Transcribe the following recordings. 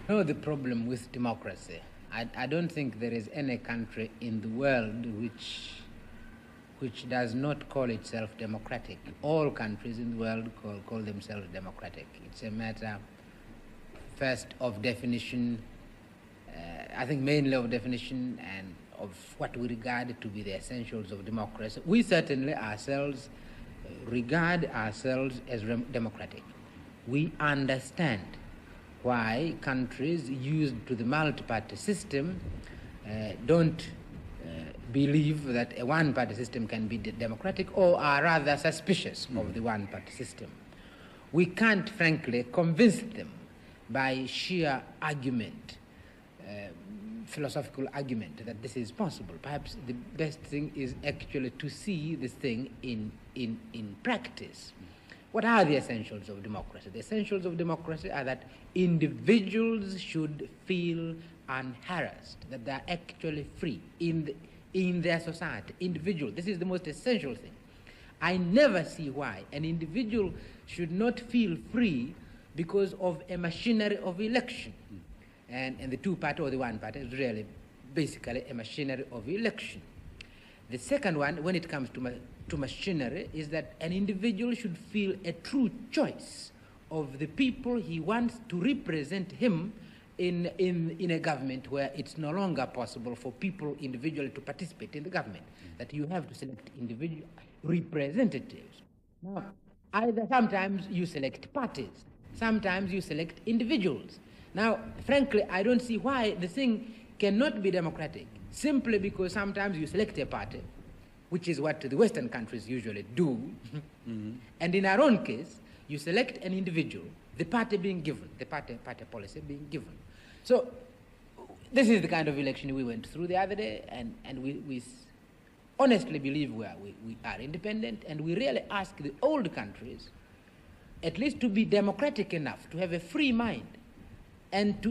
know the problem with democracy. I don't think there is any country in the world which does not call itself democratic. All countries in the world call themselves democratic. It's a matter, first, of definition, I think mainly of definition and of what we regard to be the essentials of democracy. We certainly ourselves regard ourselves as democratic. We understand why countries used to the multi-party system don't believe that a one-party system can be democratic, or are rather suspicious of the one-party system. We can't, frankly, convince them by sheer argument, philosophical argument, that this is possible. Perhaps the best thing is actually to see this thing in practice. What are the essentials of democracy? The essentials of democracy are that individuals should feel unharassed, that they are actually free in their society. Individual, this is the most essential thing. I never see why an individual should not feel free because of a machinery of election. And the two-party or the one-party is really basically a machinery of election. The second one, when it comes to machinery, is that an individual should feel a true choice of the people he wants to represent him in a government where it's no longer possible for people individually to participate in the government, that you have to select individual representatives. Now, sometimes you select parties, sometimes you select individuals. Now, frankly, I don't see why the thing cannot be democratic, simply because sometimes you select a party, which is what the Western countries usually do, and in our own case, you select an individual, the party being given, the party policy being given. So this is the kind of election we went through the other day, and we honestly believe we are independent, and we really ask the old countries at least to be democratic enough, to have a free mind, and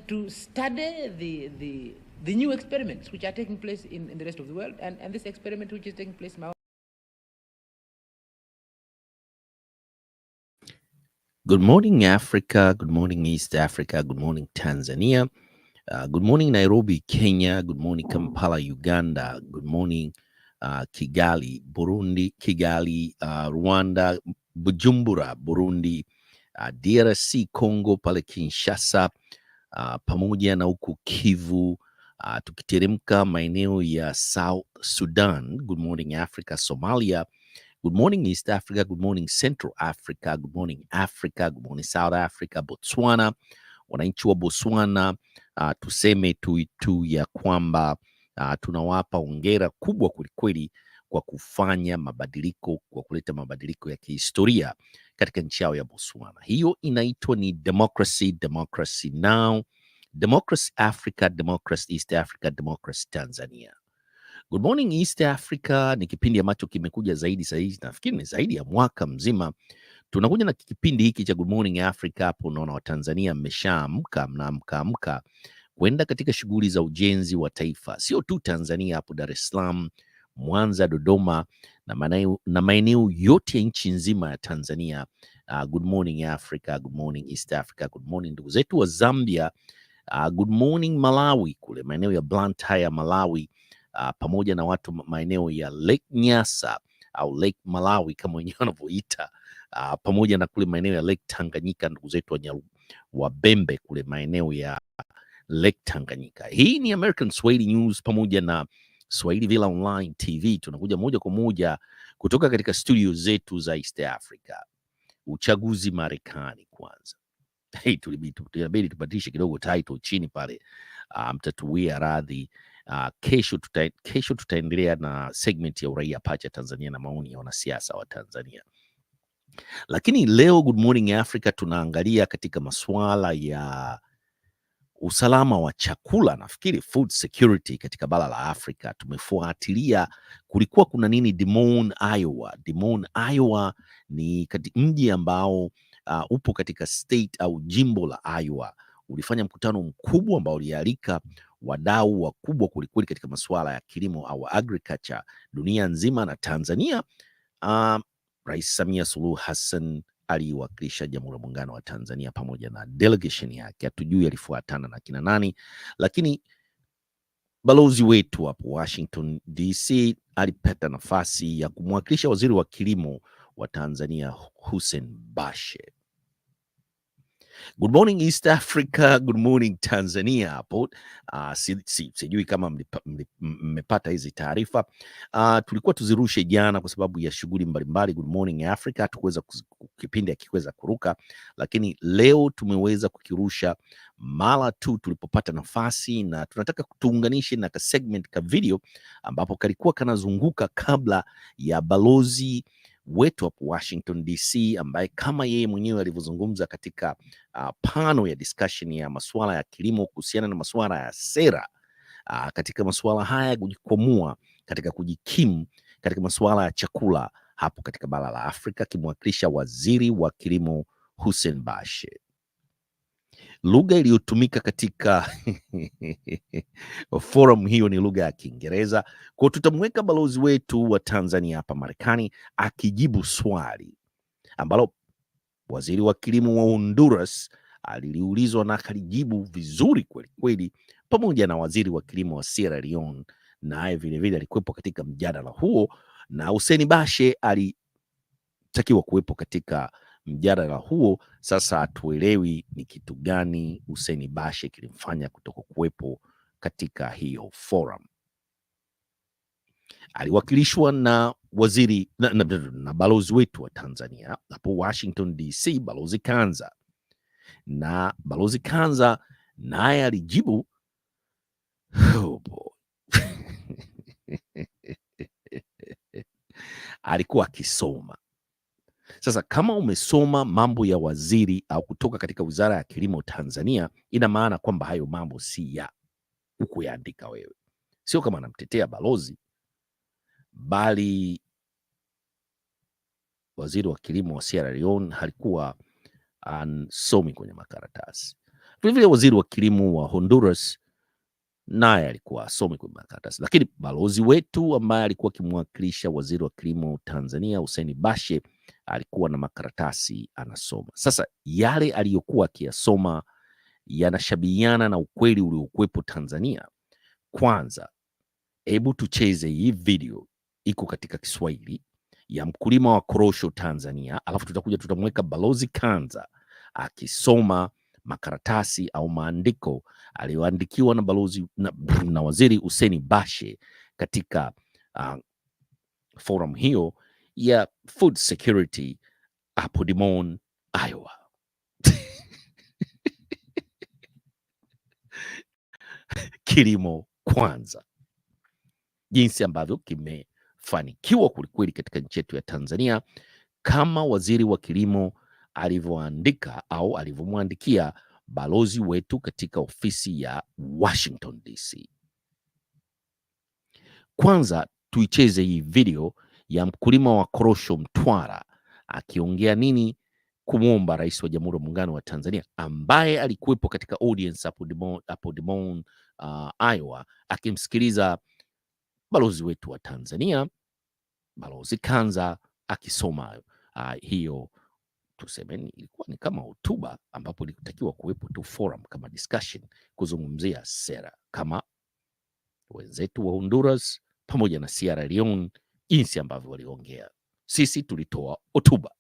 to study the new experiments which are taking place in the rest of the world, and this experiment which is taking place in our. Good morning, Africa. Good morning, East Africa. Good morning, Tanzania. Good morning, Nairobi, Kenya. Good morning, Kampala, Uganda. Good morning, Kigali, Burundi. Kigali, Rwanda, Bujumbura, Burundi, DRC, Congo, pale Kinshasa, pamoja na huku Kivu, tukiteremka maeneo ya South Sudan. Good morning, Africa, Somalia. Good morning, East Africa. Good morning, Central Africa. Good morning, Africa. Good morning, South Africa, Botswana. Wananchi wa Botswana, tuseme tu ya kwamba tunawapa hongera kubwa kwelikweli kwa kufanya mabadiliko, kwa kuleta mabadiliko ya kihistoria katika nchi yao ya Botswana. Hiyo inaitwa ni democracy, democracy now, democracy Africa, democracy East Africa, democracy Tanzania. Good morning East Africa ni kipindi ambacho kimekuja zaidi sahizi, nafikiri ni zaidi ya mwaka mzima. Tunakuja na kipindi hiki cha Good Morning Africa. Hapo unaona Watanzania mmeshaamka, mnaamka kwenda katika shughuli za ujenzi wa taifa, sio tu Tanzania, hapo Dar es Salaam, Mwanza, Dodoma na maeneo yote ya nchi nzima ya Tanzania. Good morning Africa, good morning East Africa, good morning ndugu zetu wa Zambia, good morning Malawi, kule maeneo ya Blantyre Malawi, pamoja na watu maeneo ya Lake Nyasa au Lake Malawi kama wenyewe wanavyoita, pamoja na kule maeneo ya Lake Tanganyika, ndugu zetu wa Bembe kule maeneo ya Lake Tanganyika. Hii ni American Swahili News pamoja na Swahili Villa Online TV. Tunakuja moja kwa moja kutoka katika studio zetu za East Africa. Uchaguzi Marekani kwanza. Hey, tulibidi tubadilishe kidogo title chini pale. Mtatuwia radhi. Kesho tutaendelea na segment ya Uraia Pacha Tanzania na maoni ya wanasiasa wa Tanzania. Lakini leo Good Morning Africa tunaangalia katika masuala ya usalama wa chakula, nafikiri food security katika bara la Afrika. Tumefuatilia kulikuwa kuna nini Des Moines, Iowa. Des Moines, Iowa ni mji ambao upo katika state au jimbo la Iowa. Ulifanya mkutano mkubwa ambao ulialika wadau wakubwa kulikweli katika masuala ya kilimo au agriculture dunia nzima, na Tanzania Rais Samia Suluhu Hassan aliwakilisha Jamhuri ya Muungano wa Tanzania pamoja na delegation yake. Hatujui alifuatana na kina nani, lakini balozi wetu hapo Washington DC alipata nafasi ya kumwakilisha waziri wa kilimo wa Tanzania Hussein Bashe. Good morning East Africa, good morning Tanzania hapo. Sijui kama mmepata hizi taarifa. Tulikuwa tuzirushe jana kwa sababu ya shughuli mbalimbali. Good morning Africa hatukuweza kipindi akiweza kuruka, lakini leo tumeweza kukirusha mara tu tulipopata nafasi, na tunataka tuunganishe na ka segment ka video ambapo kalikuwa kanazunguka kabla ya balozi wetu hapo Washington DC, ambaye kama yeye mwenyewe alivyozungumza katika panel ya discussion ya masuala ya kilimo kuhusiana na masuala ya sera katika masuala haya ya kujikwamua katika kujikimu katika masuala ya chakula hapo katika bara la Afrika, akimwakilisha waziri wa kilimo Hussein Bashe. Lugha iliyotumika katika forum hiyo ni lugha ya Kiingereza. Kwa tutamweka balozi wetu wa Tanzania hapa Marekani akijibu swali ambalo waziri wa kilimo wa Honduras aliliulizwa na akalijibu vizuri kweli kweli, pamoja na waziri wa kilimo wa Sierra Leone, naye vile vile alikuwepo katika mjadala huo, na Hussein Bashe alitakiwa kuwepo katika mjadala huo. Sasa hatuelewi ni kitu gani Hussein Bashe kilimfanya kutoka kuwepo katika hiyo forum. Aliwakilishwa na waziri na balozi wetu wa Tanzania hapo Washington DC, balozi Kanza, na balozi Kanza naye alijibu alikuwa akisoma. Sasa kama umesoma mambo ya waziri au kutoka katika Wizara ya Kilimo Tanzania, ina maana kwamba hayo mambo si ya ukuyaandika wewe. Sio kama anamtetea balozi, bali waziri wa kilimo wa Sierra Leone halikuwa ansomi kwenye makaratasi. Vile waziri wa kilimo wa Honduras naye alikuwa asomi kwenye makaratasi, lakini balozi wetu ambaye alikuwa akimwakilisha waziri wa kilimo Tanzania Hussein Bashe alikuwa na makaratasi anasoma. Sasa yale aliyokuwa akiyasoma yanashabihiana na ukweli uliokuwepo Tanzania. Kwanza, hebu tucheze hii video, iko katika Kiswahili, ya mkulima wa korosho Tanzania, alafu tutamweka balozi Kanza akisoma makaratasi au maandiko aliyoandikiwa na balozi na waziri Hussein Bashe katika forum hiyo ya food security hapo Des Moines, Iowa. Kilimo kwanza, jinsi ambavyo kimefanikiwa kwelikweli katika nchi yetu ya Tanzania, kama waziri wa kilimo alivyoandika au alivyomwandikia balozi wetu katika ofisi ya Washington DC. Kwanza tuicheze hii video ya mkulima wa korosho Mtwara akiongea nini kumwomba rais wa Jamhuri ya Muungano wa Tanzania, ambaye alikuwepo katika audience hapo Des Moines, Iowa, akimsikiliza balozi wetu wa Tanzania balozi Kanza akisoma hiyo, tuseme ilikuwa ni kama hotuba, ambapo ilitakiwa kuwepo tu forum kama discussion kuzungumzia sera kama wenzetu wa Honduras pamoja na Sierra Leone jinsi ambavyo waliongea. Sisi tulitoa hotuba.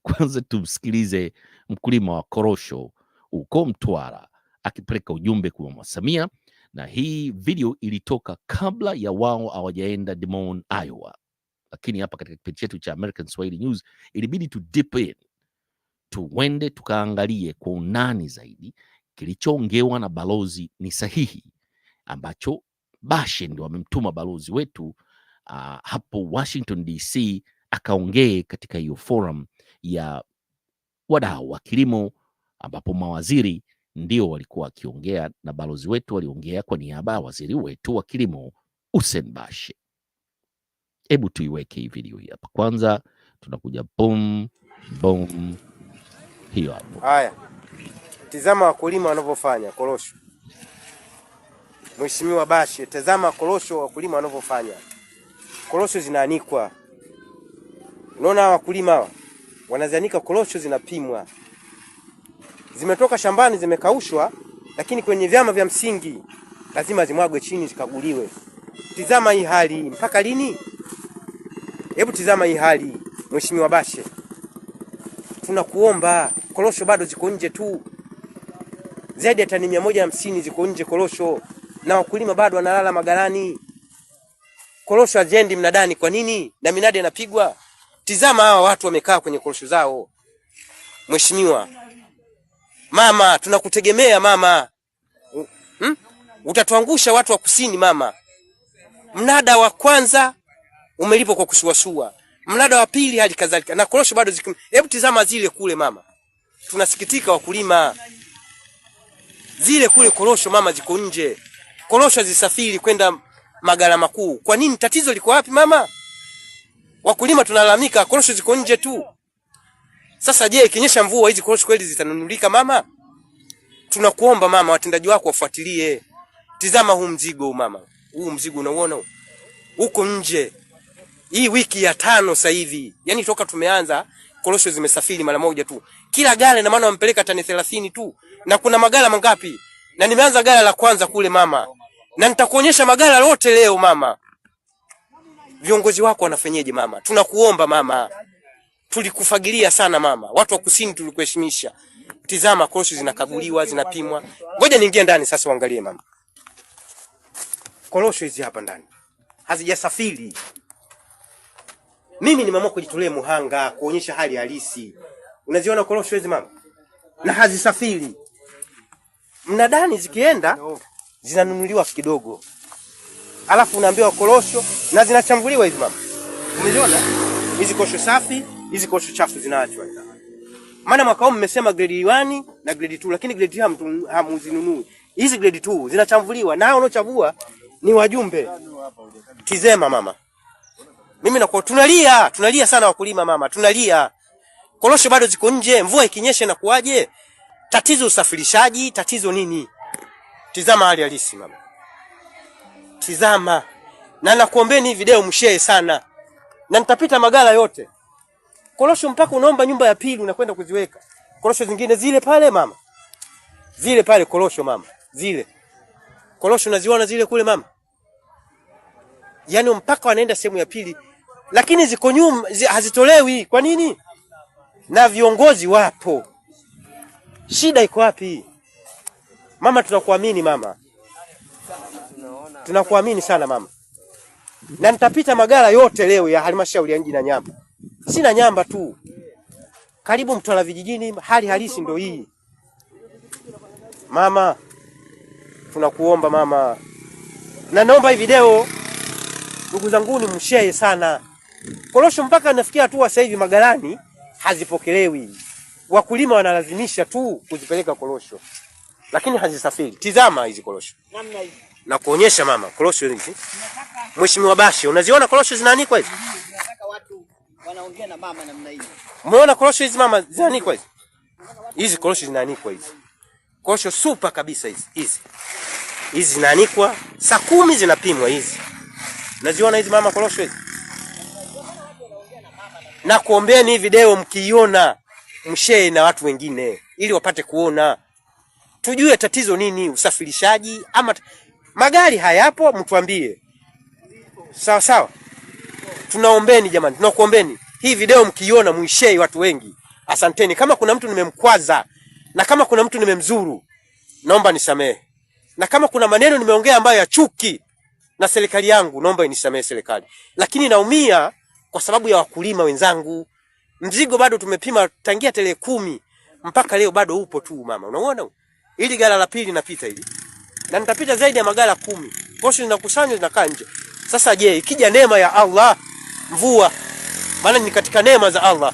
Kwanza tumsikilize mkulima wa korosho uko Mtwara akipeleka ujumbe kwa Mama Samia, na hii video ilitoka kabla ya wao hawajaenda Des Moines, Iowa. Lakini hapa katika kipindi chetu cha American Swahili News ilibidi tu dip in, tuwende tukaangalie kwa undani zaidi kilichoongewa na balozi ni sahihi, ambacho Bashe ndio amemtuma balozi wetu hapo Washington DC akaongee katika hiyo forum ya wadau wa kilimo, ambapo mawaziri ndio walikuwa wakiongea na balozi wetu waliongea kwa niaba ya waziri wetu wa kilimo Hussein Bashe. Hebu tuiweke hii video hii hapa. Kwanza tunakuja boom hiyo hapo. Haya, tazama wakulima wanavyofanya korosho. Mheshimiwa Bashe, tazama korosho wakulima wanavyofanya. korosho zinaanikwa. Unaona wakulima hawa wanazianika korosho, zinapimwa. Zimetoka shambani zimekaushwa, lakini kwenye vyama vya msingi lazima zimwagwe chini zikaguliwe. Tizama hii hali, mpaka lini? Hebu tizama hii hali, Mheshimiwa Bashe. Tunakuomba, korosho bado ziko nje tu. Zaidi ya tani 150 ziko nje korosho, na wakulima bado wanalala magalani. Korosho ajendi mnadani kwa nini? Na minadi inapigwa. Tizama hawa watu wamekaa kwenye korosho zao. Mheshimiwa mama, tunakutegemea mama. Utatuangusha watu wa kusini mama. Mnada wa kwanza umelipwa kwa kusuasua. Mnada wa pili hali kadhalika. Na korosho bado ziko. Hebu tizama zile kule mama. Tunasikitika wakulima. Zile kule korosho mama ziko nje. Korosho zisafiri kwenda magala makuu. Kwa nini? Tatizo liko wapi mama? Wakulima tunalalamika korosho ziko nje tu. Sasa je, ikinyesha mvua hizi korosho kweli zitanunulika mama? Tunakuomba mama, watendaji wako wafuatilie. Tizama huu mzigo mama. Huu mzigo unaona uko nje. Hii wiki ya 5 sasa hivi. Yaani toka tumeanza korosho zimesafiri mara moja tu. Kila gala ina maana wampeleka tani 30 tu. Na kuna magala mangapi? Na nimeanza gala la kwanza kule mama. Na nitakuonyesha magala yote leo mama. Viongozi wako wanafanyaje mama? Tunakuomba mama. Tulikufagilia sana mama. Watu wa kusini tulikuheshimisha. Tizama korosho zinakaguliwa, zinapimwa. Ngoja niingie ndani sasa uangalie mama. Korosho hizi hapa ndani hazijasafiri. Mimi nimeamua kujitolea muhanga kuonyesha hali halisi. Unaziona korosho hizi mama? Na hazisafiri. Mnadani zikienda zinanunuliwa kidogo. Alafu unaambiwa korosho na zinachambuliwa hizi mama. Umeziona? Hizi korosho safi, hizi korosho chafu zinaachwa. Maana mwaka huu mmesema grade 1 na grade 2, lakini grade 2 hamuzinunui. Hizi grade 2 zinachambuliwa na hao wanaochavua ni wajumbe. Tizema mama. Mimi nakuwa tunalia sana wakulima mama, tunalia. Korosho bado ziko nje, mvua ikinyesha na kuaje? Tatizo usafirishaji, tatizo nini? Tizama hali halisi mama. Tizama. Na nakuombeni video mshare sana. Na nitapita magala yote. Korosho mpaka unaomba nyumba ya pili unakwenda kuziweka. Korosho zingine zile pale mama. Zile pale korosho mama. Zile. Korosho unaziona zile kule mama. Yaani mpaka wanaenda sehemu ya pili. Lakini ziko nyuma hazitolewi. Kwa nini? Na viongozi wapo. Shida iko wapi? Mama tunakuamini mama. Tunakuamini sana mama. Na nitapita magala yote leo ya halmashauri ya Mji na Nyamba. Sina Nyamba tu. Karibu Mtwara vijijini, hali halisi ndio hii. Mama, tunakuomba mama. Na naomba hii video ndugu zangu ni mshare sana. Korosho mpaka nafikia tu sasa hivi magalani hazipokelewi. Wakulima wanalazimisha tu kuzipeleka korosho. Lakini hazisafiri. Tizama hizi korosho. Namna hii. Na kuonyesha mama, korosho hizi. Mheshimiwa Bashe, unaziona korosho zinaanikwa hizi? Nataka watu wanaongea na mama namna hii. Umeona korosho hizi mama zinaanikwa hizi? Hizi korosho zinaanikwa hizi. Korosho super kabisa hizi. Hizi zinaanikwa, saa 10 zinapimwa hizi. Unaziona hizi mama korosho hizi? Na kuombeeni hii video mkiiona mshare na watu wengine ili wapate kuona. Tujue tatizo nini, usafirishaji ama magari hayapo, mtuambie. Sawa sawa. Tunaombeni jamani, tunakuombeni. Hii video mkiiona muishare watu wengi. Asanteni. Kama kuna mtu nimemkwaza na kama kuna mtu nimemzuru, naomba nisamehe. Na kama kuna maneno nimeongea ambayo ya chuki na serikali yangu, naomba inisamehe serikali. Lakini naumia kwa sababu ya wakulima wenzangu. Mzigo bado tumepima tangia tarehe 10 mpaka leo bado upo tu mama. Unaona? Ili gala la pili napita hili. Na nitapita zaidi ya magala 10. Korosho zinakusanywa zinakaa nje. Sasa je, ikija neema ya Allah, mvua, maana ni katika neema za Allah.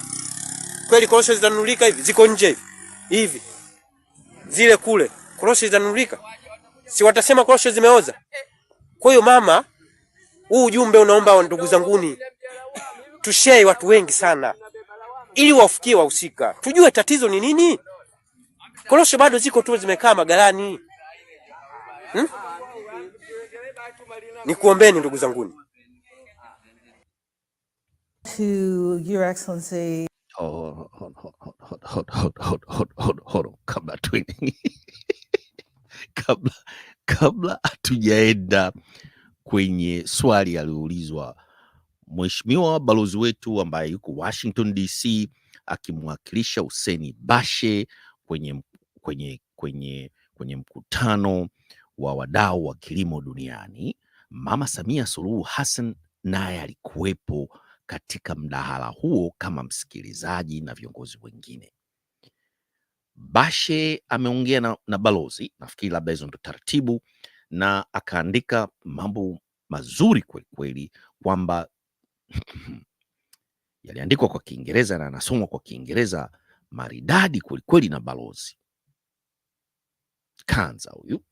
Kweli korosho zitanunulika hivi? Ziko nje hivi. Hivi. Zile kule, korosho zitanunulika. Si watasema korosho zimeoza. Kwa hiyo mama, huu ujumbe unaomba ndugu zanguni tushare watu wengi sana ili wafikie wahusika. Tujue tatizo ni nini? Korosho bado ziko tu zimekaa magalani. Nikuombeni ndugu zanguni. to Your Excellency. Hold on, kabla kabla hatujaenda kwenye swali aliyoulizwa Mheshimiwa balozi wetu ambaye yuko Washington DC akimwakilisha Hussein Bashe kwenye mkutano wa wadau wa kilimo duniani, Mama Samia Suluhu Hassan naye alikuwepo katika mdahalo huo kama msikilizaji na viongozi wengine. Bashe ameongea na balozi, nafikiri labda hizo ndo taratibu, na akaandika mambo mazuri kweli kweli kwamba yaliandikwa kwa Kiingereza na anasomwa kwa Kiingereza maridadi kweli kweli na balozi Kanza huyu,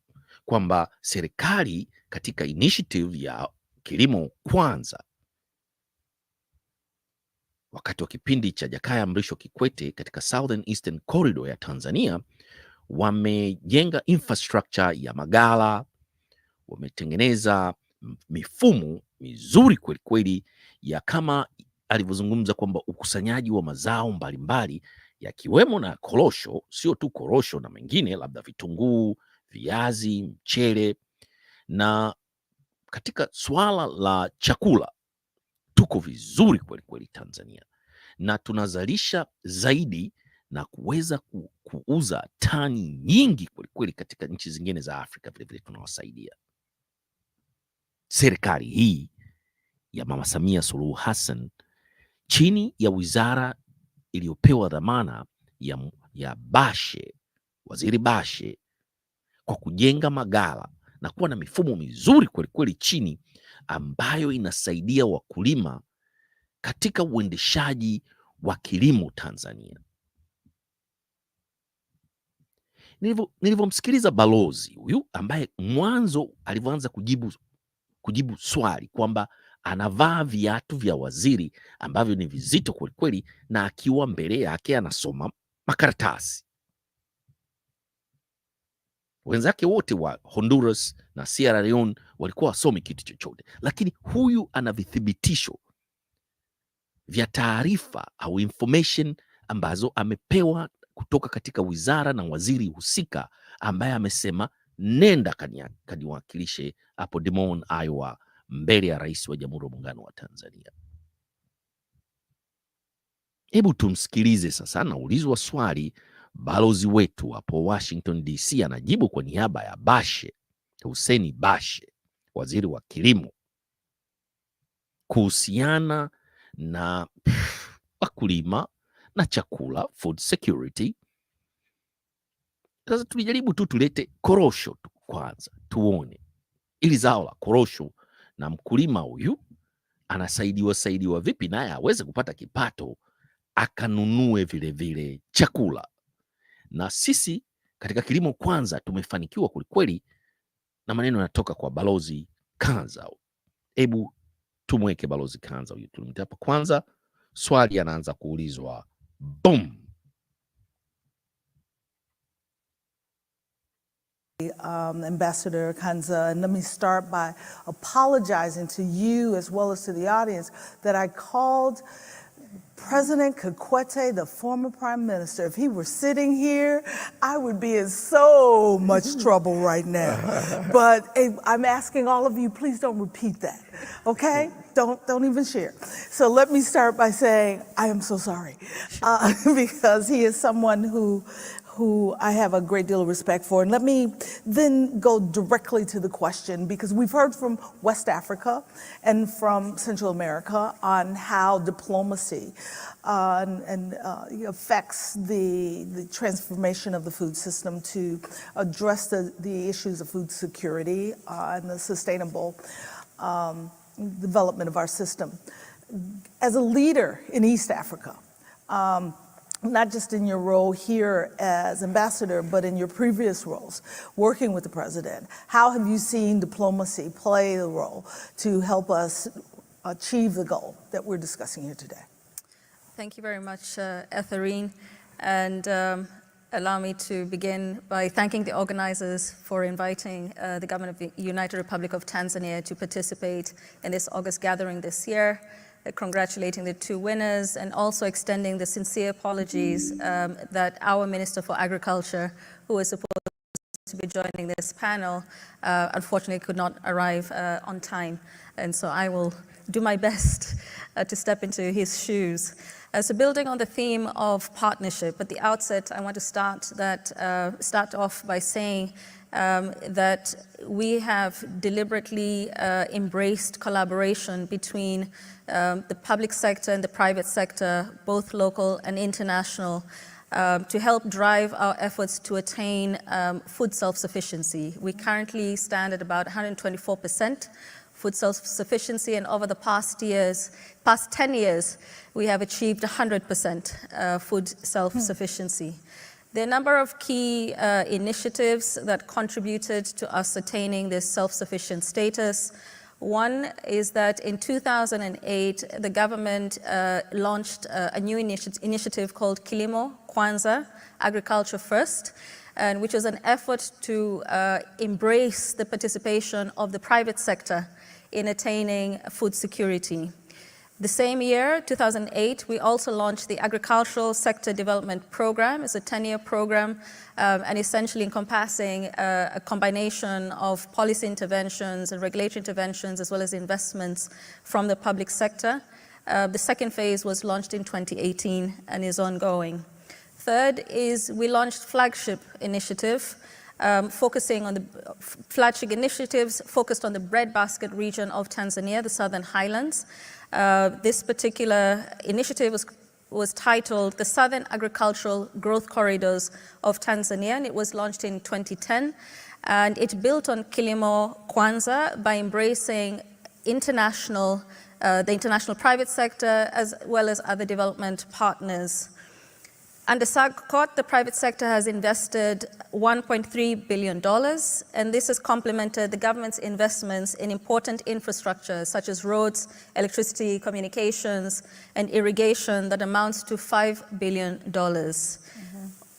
kwamba serikali katika initiative ya kilimo kwanza wakati wa kipindi cha Jakaya Mrisho Kikwete katika Southern Eastern Corridor ya Tanzania wamejenga infrastructure ya magala, wametengeneza mifumo mizuri kweli kweli ya kama alivyozungumza kwamba ukusanyaji wa mazao mbalimbali yakiwemo na korosho, sio tu korosho na mengine labda vitunguu, viazi, mchele. Na katika swala la chakula tuko vizuri kweli kweli Tanzania, na tunazalisha zaidi na kuweza kuuza tani nyingi kweli kweli katika nchi zingine za Afrika. Vile vile tunawasaidia. Serikali hii ya Mama Samia Suluhu Hassan chini ya wizara iliyopewa dhamana ya Bashe, Waziri Bashe, kwa kujenga magala na kuwa na mifumo mizuri kweli kweli chini ambayo inasaidia wakulima katika uendeshaji wa kilimo Tanzania. Nilivyomsikiliza balozi huyu ambaye mwanzo alivyoanza kujibu swali kwamba anavaa viatu vya waziri ambavyo ni vizito kweli kweli, na akiwa mbele yake anasoma makaratasi. Wenzake wote wa Honduras na Sierra Leone walikuwa wasomi kitu chochote, lakini huyu ana vithibitisho vya taarifa au information ambazo amepewa kutoka katika wizara na waziri husika, ambaye amesema nenda kaniwakilishe hapo Des Moines, Iowa, mbele ya Rais wa Jamhuri ya Muungano wa Tanzania. Hebu tumsikilize sasa. Anaulizwa swali, balozi wetu hapo Washington DC anajibu kwa niaba ya Bashe, Hussein Bashe, waziri wa kilimo, kuhusiana na wakulima na chakula, food security. Sasa tulijaribu tu tulete korosho tu kwanza tuone ili zao la korosho na mkulima huyu anasaidiwa vipi naye aweze kupata kipato akanunue vile vile chakula. Na sisi katika kilimo kwanza tumefanikiwa kwelikweli, na maneno yanatoka kwa balozi Kanza. Hebu tumweke balozi Kanza huyu, tulimta hapa kwanza. Swali anaanza kuulizwa, boom. Ambassador Kanza, and let me start by apologizing to you as well as to the audience that I called President Kikwete, the former prime minister. If he were sitting here, I would be in so much trouble right now. But I'm asking all of you, please don't repeat that, okay? Don't even share. So let me start by saying I am so sorry, because he is someone who I have a great deal of respect for. And let me then go directly to the question, because we've heard from West Africa and from Central America on how diplomacy affects the transformation of the food system to address the issues of food security and the sustainable development of our system. As a leader in East Africa, not just in your role here as ambassador, but in your previous roles, working with the president, how have you seen diplomacy play the role to help us achieve the goal that we're discussing here today? Thank you very much, Etherine. And allow me to begin by thanking the organizers for inviting the government of the United Republic of Tanzania to participate in this August gathering this year. congratulating the two winners, and also extending the sincere apologies that our Minister for Agriculture, who was supposed to be joining this panel, unfortunately could not arrive on time. And so I will do my best to step into his shoes. So building on the theme of partnership, at the outset, I want to start off by saying that we have deliberately embraced collaboration between the public sector and the private sector, both local and international, to help drive our efforts to attain food self-sufficiency. We currently stand at about 124% food self-sufficiency, and over the past 10 years, we have achieved 100% food self-sufficiency. There are a number of key initiatives that contributed to us attaining this self-sufficient status. One is that in 2008, the government launched a new initiative called Kilimo Kwanza, Agriculture First, and which was an effort to embrace the participation of the private sector in attaining food security. The same year, 2008, we also launched the Agricultural Sector Development Program. It's a 10-year program and essentially encompassing a combination of policy interventions and regulatory interventions as well as investments from the public sector. The second phase was launched in 2018 and is ongoing. Third is we launched flagship initiative focusing on the flagship initiatives focused on the breadbasket region of Tanzania, the Southern Highlands. This particular initiative was titled the Southern Agricultural Growth Corridors of Tanzania, and it was launched in 2010. And it built on Kilimo Kwanza by embracing the international private sector as well as other development partners. Under SAGCOT, the private sector has invested $1.3 billion, and this has complemented the government's investments in important infrastructure such as roads, electricity, communications, and irrigation that amounts to $5 billion.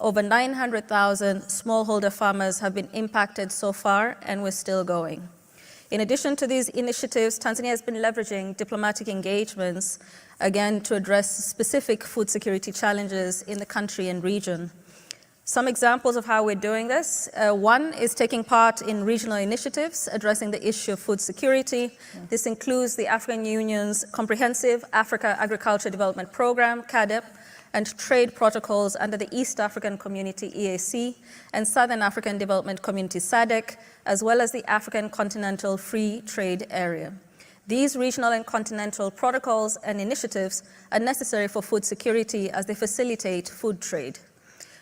Over 900,000 smallholder farmers have been impacted so far, and we're still going. In addition to these initiatives, Tanzania has been leveraging diplomatic engagements, again, to address specific food security challenges in the country and region. Some examples of how we're doing this. One is taking part in regional initiatives addressing the issue of food security. This includes the African Union's Comprehensive Africa Agriculture Development Program, CAADP, and trade protocols under the East African Community, EAC, and Southern African Development Community, SADC, as well as the African Continental Free Trade Area. These regional and continental protocols and initiatives are necessary for food security as they facilitate food trade.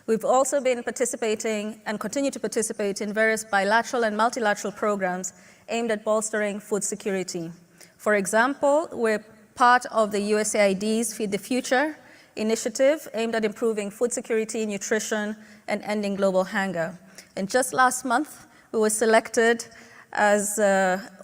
We've also been participating and continue to participate in various bilateral and multilateral programs aimed at bolstering food security. For example, we're part of the USAID's Feed the Future initiative aimed at improving food security, nutrition, and ending global hunger. And just last month, we were selected as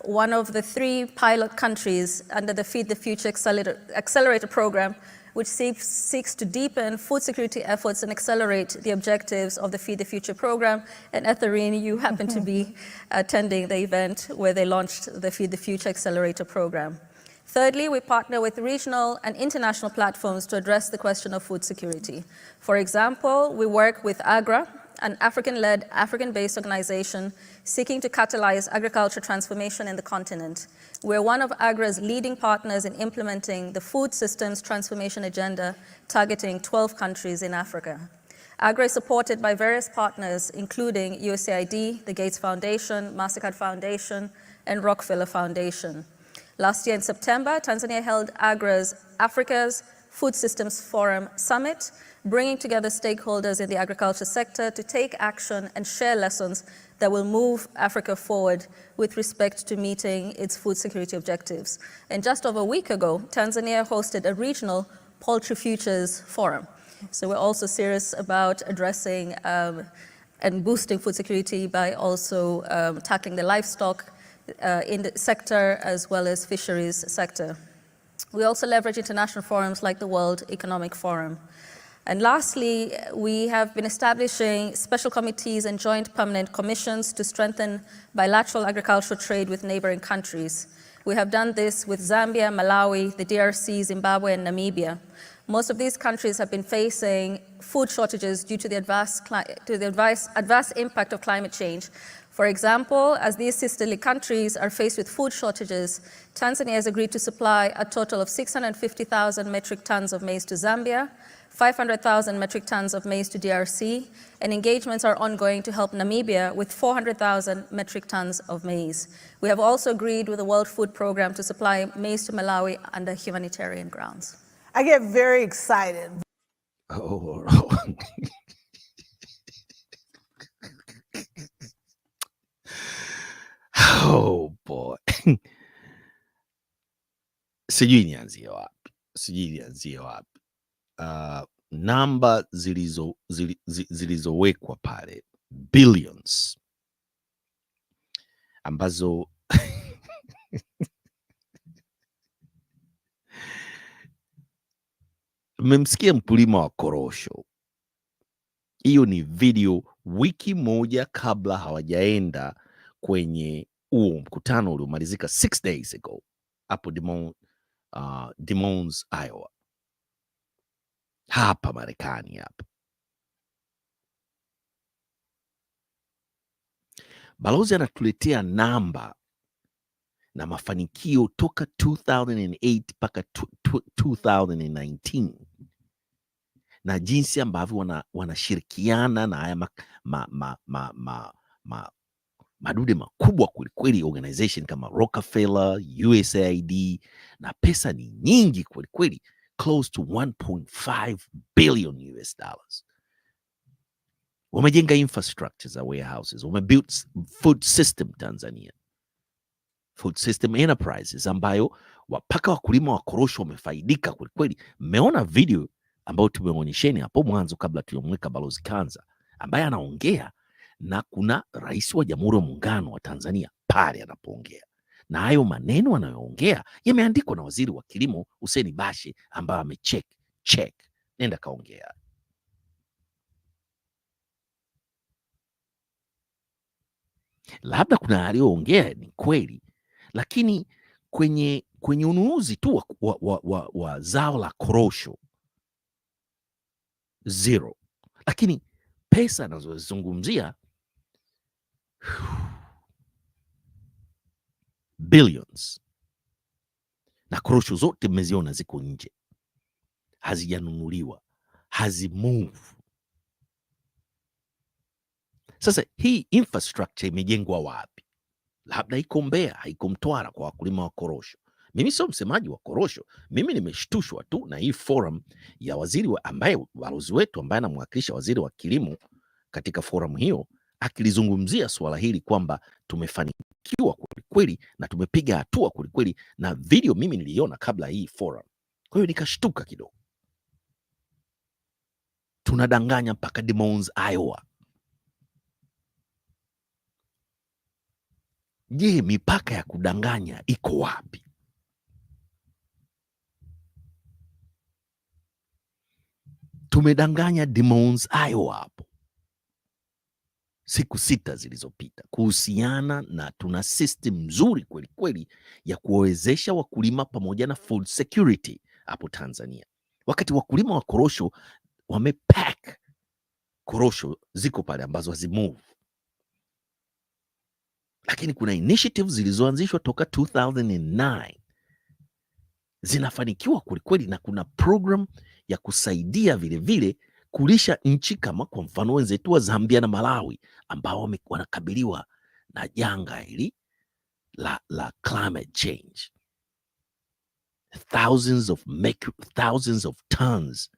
one of the 3 pilot countries under the Feed the Future Accelerator Program, which seeks to deepen food security efforts and accelerate the objectives of the Feed the Future program. And Etherine, you happen to be attending the event where they launched the Feed the Future Accelerator program. Thirdly, we partner with regional and international platforms to address the question of food security. For example, we work with AGRA, an African-led, African-based organization seeking to catalyze agriculture transformation in the continent. We're one of AGRA's leading partners in implementing the Food Systems Transformation Agenda, targeting 12 countries in Africa. AGRA is supported by various partners, including USAID, the Gates Foundation, MasterCard Foundation, and Rockefeller Foundation. Last year in September, Tanzania held AGRA's Africa's Food Systems Forum Summit, bringing together stakeholders in the agriculture sector to take action and share lessons that will move Africa forward with respect to meeting its food security objectives. And just over a week ago, Tanzania hosted a regional Poultry Futures Forum. So we're also serious about addressing and boosting food security by also tackling the livestock in the sector as well as fisheries sector. We also leverage international forums like the World Economic Forum. And lastly, we have been establishing special committees and joint permanent commissions to strengthen bilateral agricultural trade with neighboring countries. We have done this with Zambia, Malawi, the DRC, Zimbabwe, and Namibia. Most of these countries have been facing food shortages due to the adverse impact of climate change. For example, as these sisterly countries are faced with food shortages, Tanzania has agreed to supply a total of 650,000 metric tons of maize to Zambia, 500,000 metric tons of maize to DRC, and engagements are ongoing to help Namibia with 400,000 metric tons of maize. We have also agreed with the World Food Programme to supply maize to Malawi under humanitarian grounds. I get very excited. Oh. Oh boy. Sijui nianzie wapi. Namba zilizowekwa pale billions ambazo mmemsikia mkulima wa korosho. Hiyo ni video wiki moja kabla hawajaenda kwenye huo mkutano uliomalizika 6 days ago hapo Des Moines, Iowa, hapa Marekani hapa. Balozi anatuletea namba na mafanikio toka 2008 mpaka 2019 na jinsi ambavyo wanashirikiana na haya madude makubwa kwelikweli, organization kama Rockefeller, USAID, na pesa ni nyingi kwelikweli, close to 1.5 billion US dollars. Wamejenga infrastructure za warehouses, wamebuild food system Tanzania, food system enterprises ambayo wapaka wakulima wa korosho wamefaidika kwelikweli. Mmeona video ambayo tumeonyesheni hapo mwanzo kabla tuyomweka Balozi Kanza ambaye anaongea, na kuna Rais wa Jamhuri ya Muungano wa Tanzania pale anapoongea, na hayo maneno anayoongea yameandikwa na Waziri wa Kilimo Hussein Bashe ambaye amecheck. Nenda kaongea. Labda kuna aliyoongea ni kweli, lakini kwenye ununuzi tu wa zao la korosho zero, lakini pesa anazozungumzia billions, na korosho zote mmeziona ziko nje, hazijanunuliwa, hazimove. Sasa hii infrastructure imejengwa wapi? Labda iko Mbeya, haiko Mtwara kwa wakulima wa korosho. Mimi sio msemaji wa korosho, mimi nimeshtushwa tu na hii forum ya waziri ambaye balozi wetu ambaye anamwakilisha waziri wa kilimo katika forum hiyo akilizungumzia swala hili kwamba tumefanikiwa kwelikweli na tumepiga hatua kwelikweli, na video mimi niliona kabla hii forum. Kwa hiyo nikashtuka kidogo. Tunadanganya mpaka Des Moines, Iowa. Je, mipaka ya kudanganya iko wapi? Tumedanganya Des Moines, Iowa hapo siku 6 zilizopita kuhusiana na tuna system nzuri kweli kweli ya kuwawezesha wakulima pamoja na food security hapo Tanzania, wakati wakulima wa korosho wamepack korosho ziko pale ambazo hazimove. Lakini kuna initiatives zilizoanzishwa toka 2009 zinafanikiwa kwelikweli, na kuna program ya kusaidia vilevile kulisha nchi kama kwa mfano wenzetu wa Zambia na Malawi ambao wanakabiliwa na janga hili la climate change. Thousands of tons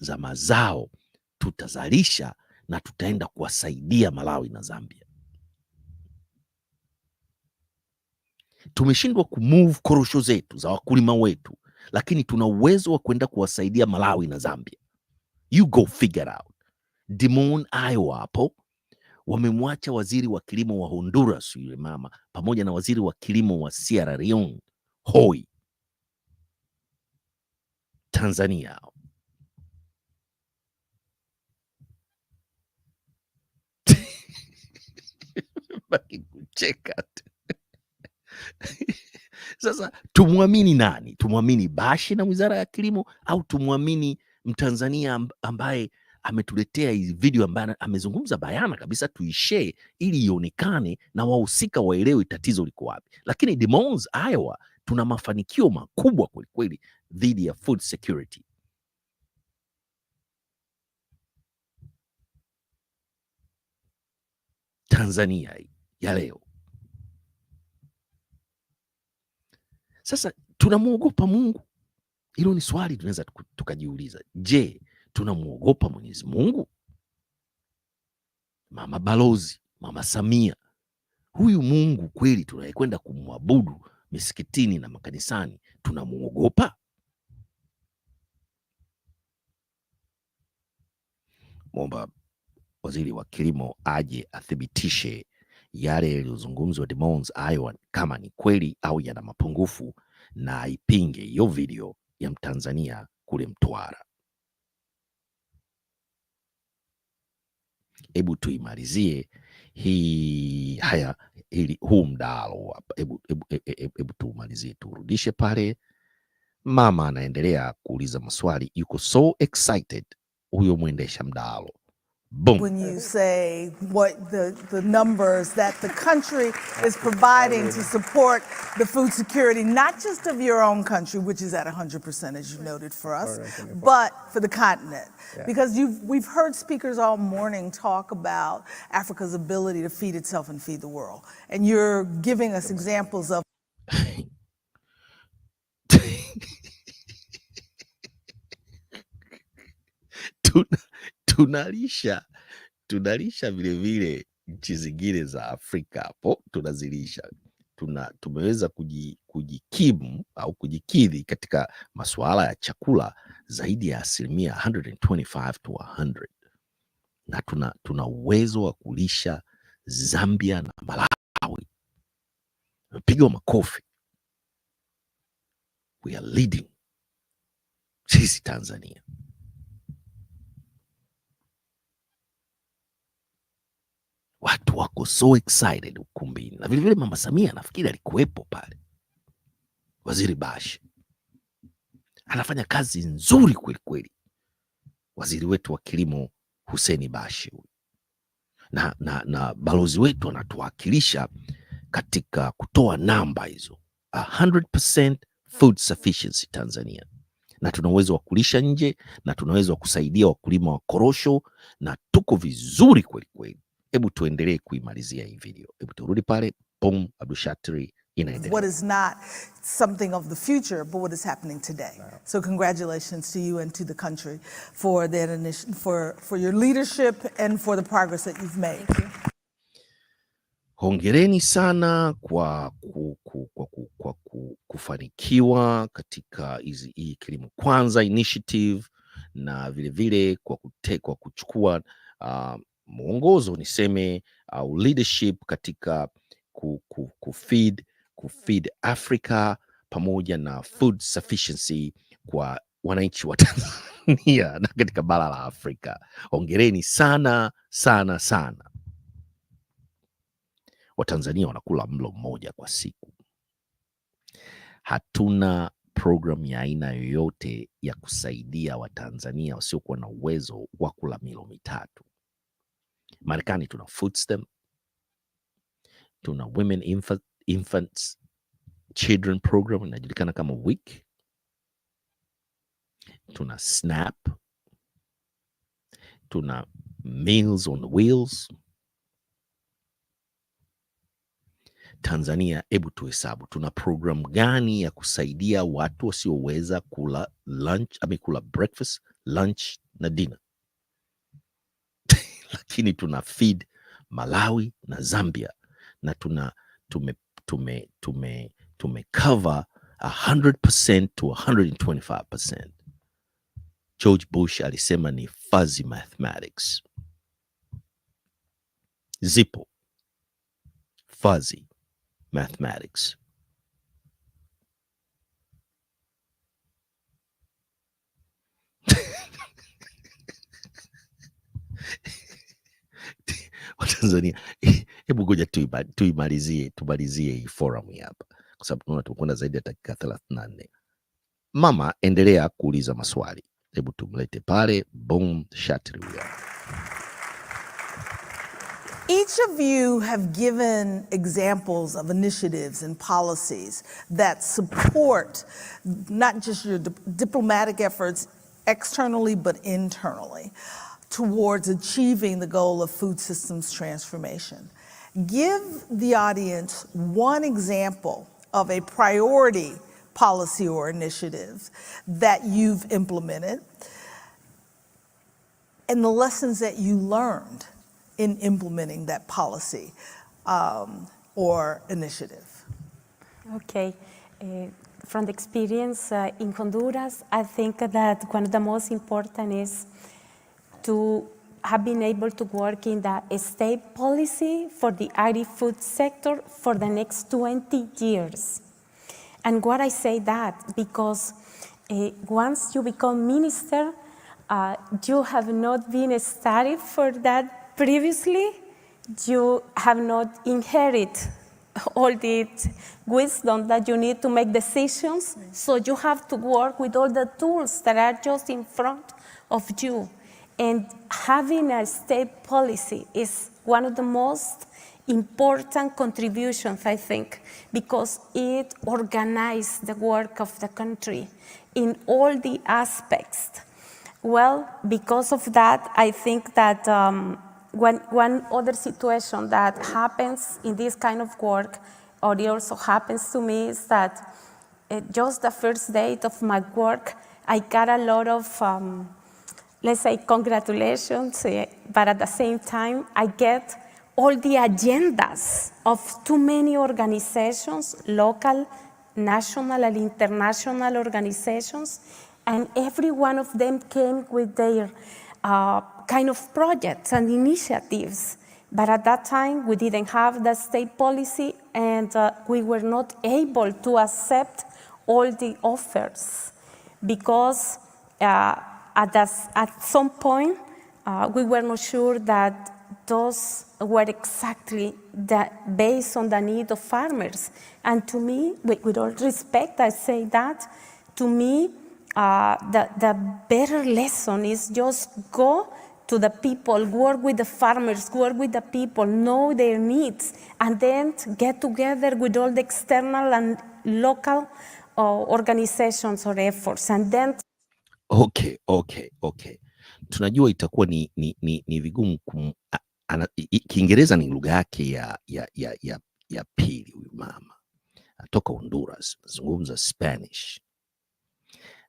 za mazao tutazalisha na tutaenda kuwasaidia Malawi na Zambia. Tumeshindwa kumove korosho zetu za wakulima wetu, lakini tuna uwezo wa kwenda kuwasaidia Malawi na Zambia. You go figure out. Des Moines, Iowa hapo wamemwacha waziri wa kilimo wa Honduras yule mama pamoja na waziri wa kilimo wa Sierra Leone hoi Tanzania. Baki kucheka. Sasa tumwamini nani? Tumwamini Bashe na Wizara ya Kilimo au tumwamini Mtanzania ambaye ametuletea hizi video, ambaye amezungumza bayana kabisa, tuishare ili ionekane na wahusika waelewe tatizo liko wapi. Lakini Des Moines, Iowa, tuna mafanikio makubwa kwelikweli dhidi ya food security. Tanzania ya leo. Sasa tunamwogopa Mungu? Hilo ni swali tunaweza tukajiuliza. Je, tunamwogopa Mwenyezi Mungu? Mama Balozi, Mama Samia, huyu Mungu kweli tunayekwenda kumwabudu misikitini na makanisani, tunamwogopa? Mwomba Waziri wa Kilimo aje athibitishe yale yaliyozungumzwa Des Moines, Iowa, kama ni kweli au yana mapungufu, na aipinge hiyo video ya Mtanzania kule Mtwara. Hebu tuimalizie huu mdahalo hapa. Hebu tumalizie, turudishe pale. Mama anaendelea kuuliza maswali, yuko so excited huyo mwendesha mdahalo. Boom. When you say what the numbers that the country is providing to support the food security, not just of your own country, which is at 100%, as you noted for us, but for the continent. Yeah. Because we've heard speakers all morning talk about Africa's ability to feed itself and feed the world. And you're giving us examples of tunalisha vilevile nchi zingine za Afrika, hapo tunazilisha. Tumeweza kujikimu au kujikidhi katika masuala ya chakula zaidi ya 125 to 100, na tuna uwezo wa kulisha Zambia na Malawi. Pigwa makofi. We are leading sisi Tanzania. Watu wako so excited ukumbini, na vilevile Mama Samia nafikiri alikuwepo pale. Waziri Bashe anafanya kazi nzuri kweli kweli. Waziri wetu wa kilimo Hussein Bashe na balozi wetu anatuwakilisha katika kutoa namba hizo, 100% food sufficiency Tanzania, na tuna uwezo wa kulisha nje, na tuna uwezo wa kusaidia wakulima wa korosho, na tuko vizuri kweli kweli. Hebu tuendelee kuimalizia hii video. Hebu turudi pale. Boom, Abdushatri inaendelea. What is not something of the future, but what is happening today. So congratulations to you and to the country for that for your leadership and for the progress that you've made. Hongereni sana kwa kufanikiwa katika hii Kilimo Kwanza initiative, na vilevile kwa kuchukua mwongozo niseme au leadership katika kufeed Africa pamoja na food sufficiency kwa wananchi wa Tanzania na katika bara la Afrika. Hongereni sana sana sana. Watanzania wanakula mlo mmoja kwa siku. Hatuna program ya aina yoyote ya kusaidia Watanzania wasiokuwa na uwezo wa kula milo mitatu. Marekani tuna food stamp, tuna women infants children program inajulikana kama WIC, tuna SNAP, tuna Meals on Wheels. Tanzania, hebu tuhesabu tuna program gani ya kusaidia watu wasioweza kula kula breakfast, lunch na dinner. Lakini tuna feed Malawi na Zambia, na tume cover 100% to 125%. George Bush alisema ni fuzzy mathematics. Zipo fuzzy mathematics. Watanzania, Hebu ngoja tumalizie hii forum hapa, kwa sababu tunaona tumekwenda zaidi ya dakika 34. Mama, endelea kuuliza maswali. Hebu tumlete pale. Boom, shatri huyo. Each of you have given examples of initiatives and policies that support not just your diplomatic efforts externally but internally towards achieving the goal of food systems transformation. Give the audience one example of a priority policy or initiative that you've implemented and the lessons that you learned in implementing that policy or initiative. Okay. From the experience in Honduras, I think that one of the most important is to have been able to work in the state policy for the agri-food sector for the next 20 years. And why I say that, because once you become minister, you have not been studied for that previously. You have not inherited all the wisdom that you need to make decisions. So you have to work with all the tools that are just in front of you. And having a state policy is one of the most important contributions, I think, because it organizes the work of the country in all the aspects. Well, because of that, I think that one other situation that happens in this kind of work, or it also happens to me, is that just the first day of my work, I got a lot of, let's say, congratulations, but at the same time, I get all the agendas of too many organizations, local, national, and international organizations, and every one of them came with their kind of projects and initiatives. But at that time, we didn't have the state policy, and we were not able to accept all the offers because at some point, we were not sure that those were exactly based on the need of farmers. And to me, with all respect, I say that, to me, the better lesson is just go to the people, work with the farmers, work with the people, know their needs, and then get together with all the external and local organizations or efforts. And then Okay. Tunajua itakuwa ni vigumu Kiingereza ni lugha yake ya pili. Huyu mama atoka Honduras, anazungumza Spanish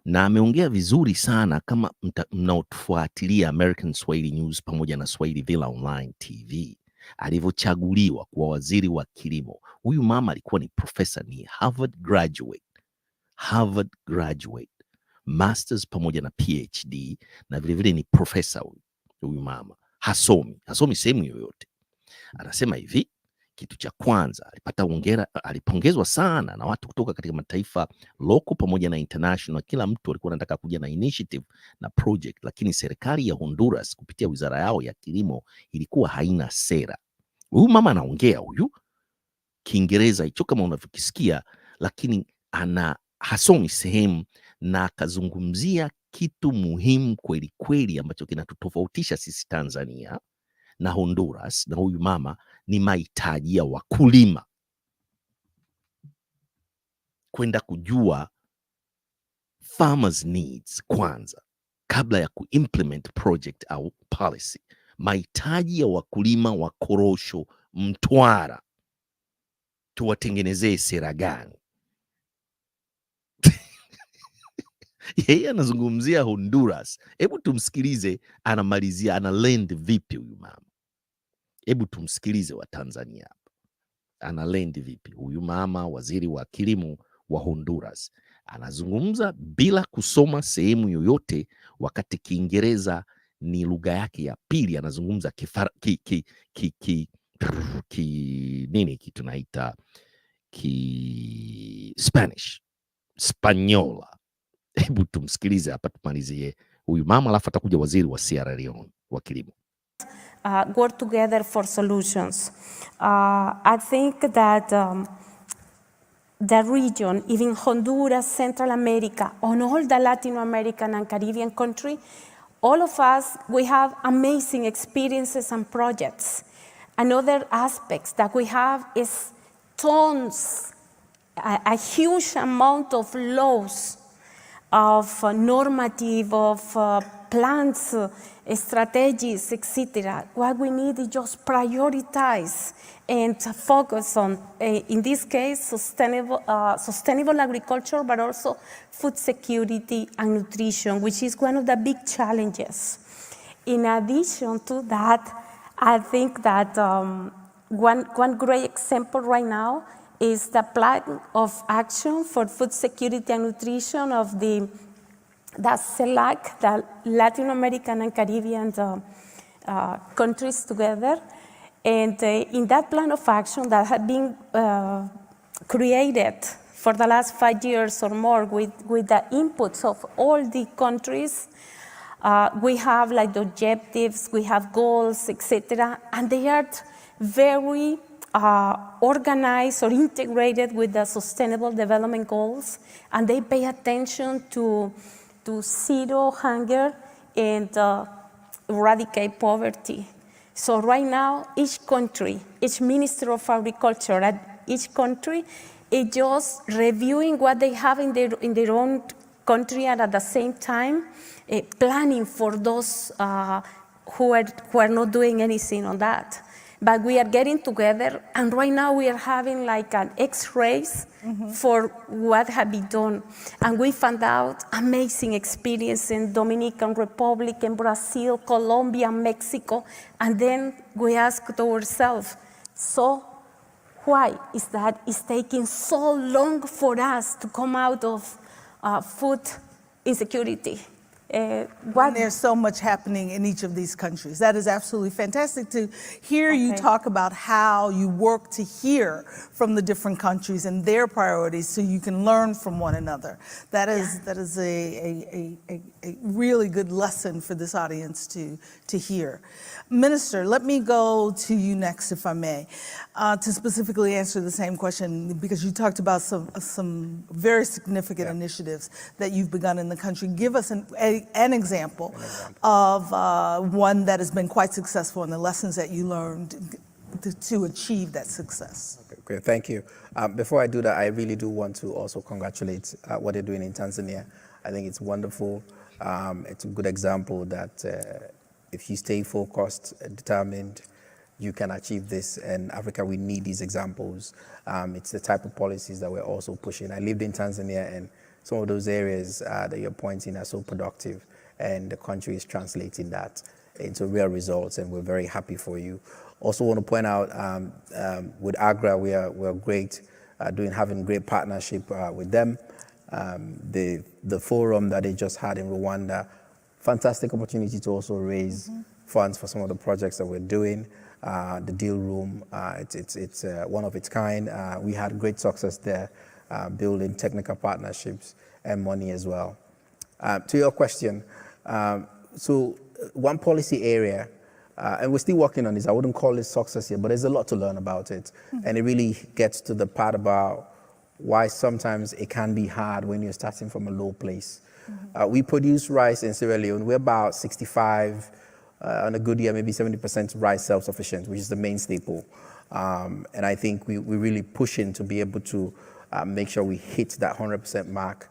na ameongea vizuri sana. Kama mnaotufuatilia American Swahili News pamoja na Swahili Villa Online TV, alivyochaguliwa kuwa waziri wa kilimo, huyu mama alikuwa ni profesa, ni Harvard graduate, masters pamoja na PhD, na vilevile ni profesa. Huyu mama hasomi sehemu yoyote. Anasema hivi, kitu cha kwanza alipongezwa sana na watu kutoka katika mataifa local pamoja na international. Kila mtu alikuwa anataka kuja na initiative na project, lakini serikali ya Honduras kupitia wizara yao ya kilimo ilikuwa haina sera. Huyu mama anaongea Kiingereza hicho kama unavyokisikia, lakini hasomi sehemu, na akazungumzia kitu muhimu kweli kweli ambacho kinatutofautisha sisi Tanzania na Honduras na huyu mama, ni mahitaji ya wakulima. Kwenda kujua farmers needs kwanza kabla ya kuimplement project au policy. Mahitaji ya wakulima wa korosho Mtwara, tuwatengenezee sera gani? Yeye anazungumzia Honduras. Hebu tumsikilize, anamalizia, analend vipi huyu mama. Hebu tumsikilize wa Tanzania hapa, analend vipi huyu mama, waziri wa kilimo wa Honduras. Anazungumza bila kusoma sehemu yoyote, wakati Kiingereza ni lugha yake ya pili. Anazungumza tunaita Spanyola. Hebu tumsikilize hapa, tumalizie huyu mama, alafu atakuja waziri wa Sierra Leone wa kilimo. work together for solutions. I think that the region, even Honduras, Central America, on all the Latin American and Caribbean countries, all of us, we have amazing experiences and projects. Another aspect that we have is tons, a huge amount of laws, of normative, of plans, strategies, etc. What we need is just prioritize and focus on, in this case, sustainable agriculture, but also food security and nutrition, which is one of the big challenges. In addition to that, I think that one great example right now is the plan of action for food security and nutrition of the CELAC, the Latin American and Caribbean countries together. And in that plan of action that had been created for the last 5 years or more with the inputs of all the countries, we have like the objectives, we have goals, etc. And they are very organized or integrated with the Sustainable Development Goals. And they pay attention to zero hunger and eradicate poverty. So right now, each country, each Minister of Agriculture at each country is just reviewing what they have in their own country, and at the same time, planning for those who are not doing anything on that. But we are getting together, and right now we are having like an X-rays for what have been done. And we found out amazing experience in Dominican Republic, in Brazil, Colombia, Mexico. And then we asked ourselves, so why is that it's taking so long for us to come out of food insecurity? When there's so much happening in each of these countries. That is absolutely fantastic to hear you talk about how you work to hear from the different countries and their priorities so you can learn from one another. That is a really good lesson for this audience to hear. Minister, let me go to you next, if I may, to specifically answer the same question, because you talked about some very significant initiatives that you've begun in the country. Give us an example of one that has been quite successful and the lessons that you learned to achieve that success. Okay, great, thank you. Before I do that, I really do want to also congratulate what they're doing in Tanzania. I think it's wonderful. It's a good example that if you stay focused, determined, you can achieve this. And Africa, we need these examples. It's the type of policies that we're also pushing. I lived in Tanzania, and some of those areas that you're pointing are so productive, and the country is translating that into real results, and we're very happy for you. Also want to point out with AGRA, we're great, having great partnership with them. The forum that they just had in Rwanda, fantastic opportunity to also raise funds for some of the projects that we're doing. The deal room, it's one of its kind. We had great success there, building technical partnerships and money as well. To your question, so one policy area, and we're still working on this, I wouldn't call it success yet, but there's a lot to learn about it. And it really gets to the part about why sometimes it can be hard when you're starting from a low place. We produce rice in Sierra Leone. We're about 65, on a good year, maybe 70% rice self-sufficient, which is the main staple. And I think we're really pushing to be able to make sure we hit that 100% mark.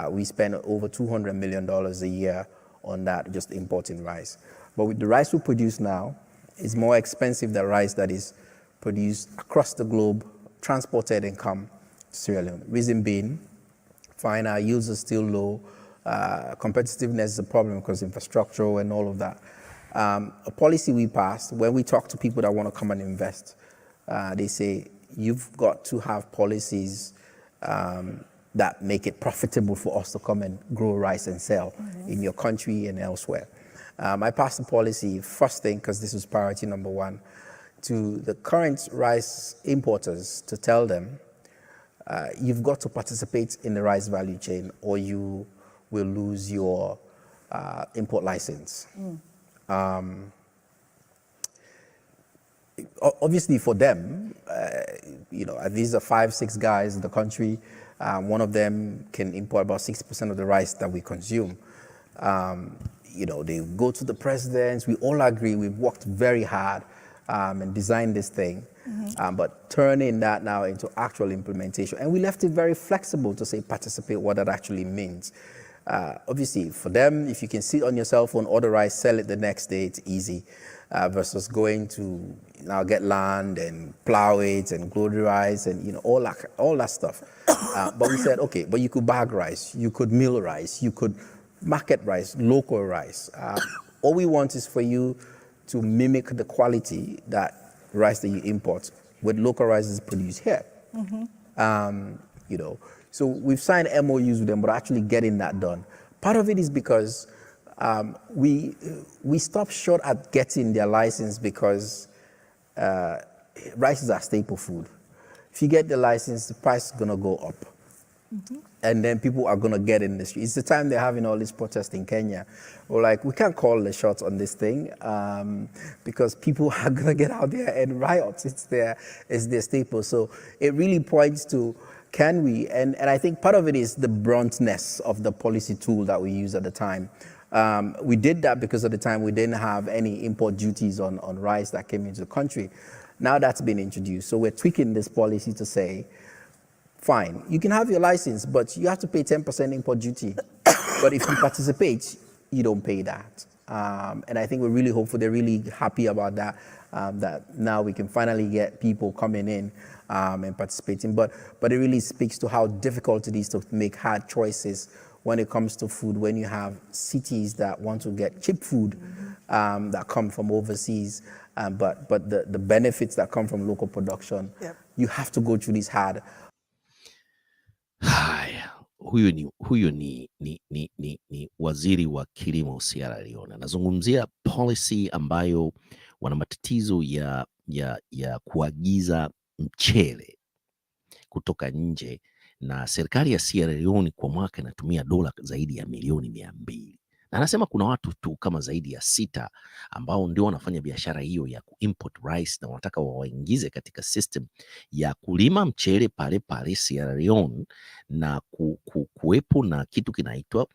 We spend over $200 million a year on that, just importing rice. But with the rice we produce now, it's more expensive than rice that is produced across the globe, transported and come to Sierra Leone. Reason being, fine, our yields are still low. Competitiveness is a problem because infrastructure and all of that. A policy we passed, when we talk to people that want to come and invest, they say, you've got to have policies that make it profitable for us to come and grow rice and sell in your country and elsewhere. I passed the policy, first thing, because this was priority number one, to the current rice importers to tell them, you've got to participate in the rice value chain or you will lose your import license. obviously for them, these are 5-6 guys in the country. One of them can import about 60% of the rice that we consume. They go to the presidents. We all agree we've worked very hard and designed this thing, but turning that now into actual implementation. And we left it very flexible to say participate, what that actually means. Obviously, for them, if you can sit on your cell phone, order rice, sell it the next day, it's easy, versus going to now get land and plow it and grow the rice and all that stuff. But we said, okay, but you could bag rice, you could mill rice, you could market rice, local rice. All we want is for you to mimic the quality that rice that you import with local rices produced here. So we've signed MOUs with them, but actually getting that done. Part of it is because we stopped short at getting their license because rice is our staple food. If you get the license, the price is gonna go up. And then people are gonna get in the street. It's the time they're having all this protest in Kenya. We're like, we can't call the shots on this thing because people are gonna get out there and riot. It's their staple. So it really points to, can we? And I think part of it is the bluntness of the policy tool that we used at the time. We did that because at the time we didn't have any import duties on rice that came into the country. Now that's been introduced. So we're tweaking this policy to say, fine, you can have your license, but you have to pay 10% import duty. But if you participate, you don't pay that. And I think we're really hopeful, they're really happy about that, that now we can finally get people coming in and participating. But it really speaks to how difficult it is to make hard choices when it comes to food, when you have cities that want to get cheap food that come from overseas, but the benefits that come from local production, you have to go through this hard. Haya, huyu ni waziri wa kilimo Sierra Leone. Anazungumzia policy ambayo wana matatizo ya kuagiza mchele kutoka nje, na serikali ya Sierra Leone kwa mwaka inatumia dola zaidi ya milioni 200. Na anasema kuna watu tu kama zaidi ya 6 ambao ndio wanafanya biashara hiyo ya kuimport rice, na wanataka waingize katika system ya kulima mchele pale pale Sierra Leone na kuwepo na kitu kinaitwa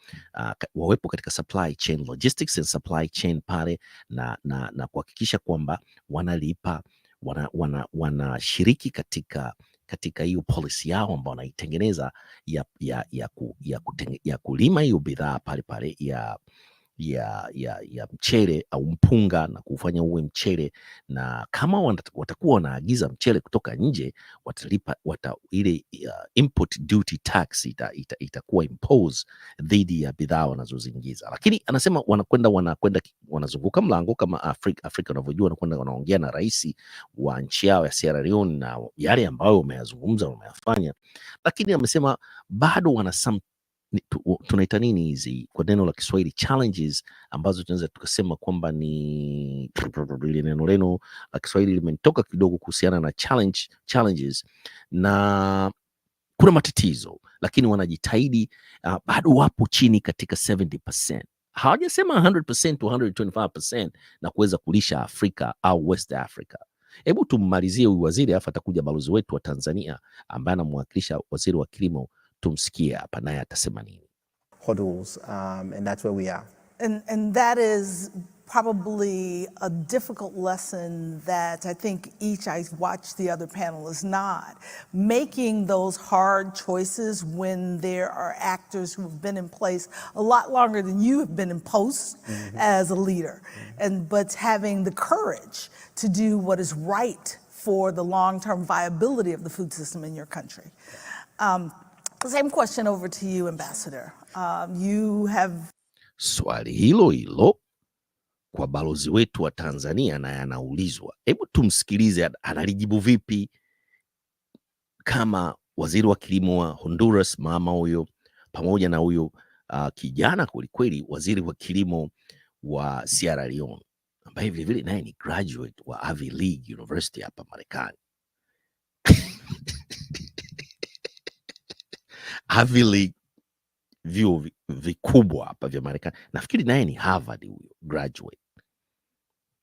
wawepo katika supply chain, logistics and supply chain pale, na kuhakikisha kwamba wanalipa, wanashiriki katika hiyo policy yao ambao wanaitengeneza ya kulima hiyo bidhaa pale pale ya mchele au mpunga na kufanya uwe mchele. Na kama watakuwa wanaagiza mchele kutoka nje, watalipa ile import duty tax itakuwa impose dhidi ya bidhaa wanazoziingiza. Lakini anasema wanazunguka mlango kama Afrika unavyojua, wanakwenda wanaongea na rais wa nchi yao ya Sierra Leone na yale ambayo wameyazungumza wameyafanya, lakini amesema bado wana tunaita nini hizi kwa neno la Kiswahili, challenges ambazo tunaweza tukasema kwamba ni neno la Kiswahili limetoka kidogo kuhusiana na challenges, na kuna matatizo, lakini wanajitahidi, bado wapo chini katika 70%. Hawajasema 100% to 125% na kuweza kulisha Afrika au West Africa. Hebu tummalizie huyu waziri, afa atakuja balozi wetu wa Tanzania ambaye anamwakilisha waziri wa kilimo. Tumsikie hapa naye atasema nini. Hurdles, and that's where we are. And that is probably a difficult lesson that I think I watched the other panelists nod. Making those hard choices when there are actors who have been in place a lot longer than you have been in post as a leader, but having the courage to do what is right for the long-term viability of the food system in your country. Same question over to you, Ambassador. You have... Swali hilo kwa balozi wetu wa Tanzania na anaulizwa. Hebu tumsikilize analijibu vipi kama waziri wa kilimo wa Honduras, mama huyo, pamoja na huyo kijana kwelikweli waziri wa kilimo wa Sierra Leone ambaye vile vile naye ni graduate wa Ivy League University hapa Marekani. Ivy League vyuo vikubwa hapa vya Marekani. Nafikiri naye ni Harvard huyo graduate.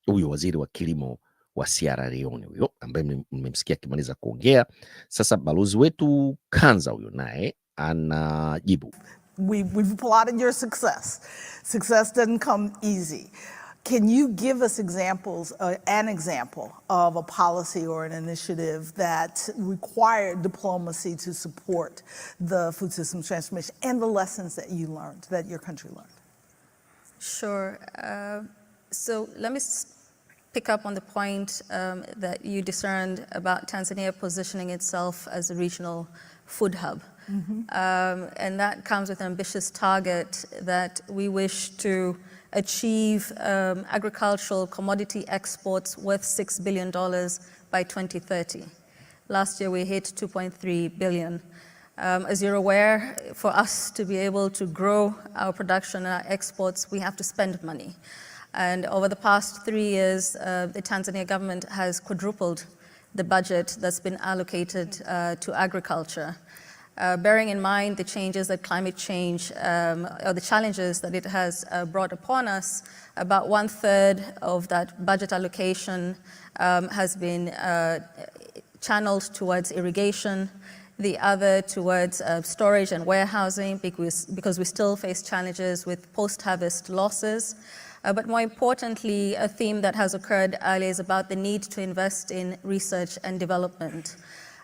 Huyo waziri wa kilimo wa Sierra Leone huyo ambaye mmemsikia akimaliza kuongea. Sasa balozi wetu Kanza huyo naye anajibu. We've applauded your success. Success doesn't come easy. Can you give us examples, an example of a policy or an initiative that required diplomacy to support the food systems transformation and the lessons that you learned, that your country learned? Sure. So let me pick up on the point that you discerned about Tanzania positioning itself as a regional food hub. And that comes with an ambitious target that we wish to achieve agricultural commodity exports worth $6 billion by 2030. Last year we hit 2.3 billion. As you're aware, for us to be able to grow our production and our exports, we have to spend money. And over the past 3 years, the Tanzania government has quadrupled the budget that's been allocated to agriculture. Bearing in mind the changes that climate change, or the challenges that it has brought upon us, about 1/3 of that budget allocation has been channeled towards irrigation, the other towards storage and warehousing, because we still face challenges with post-harvest losses. But more importantly, a theme that has occurred earlier is about the need to invest in research and development.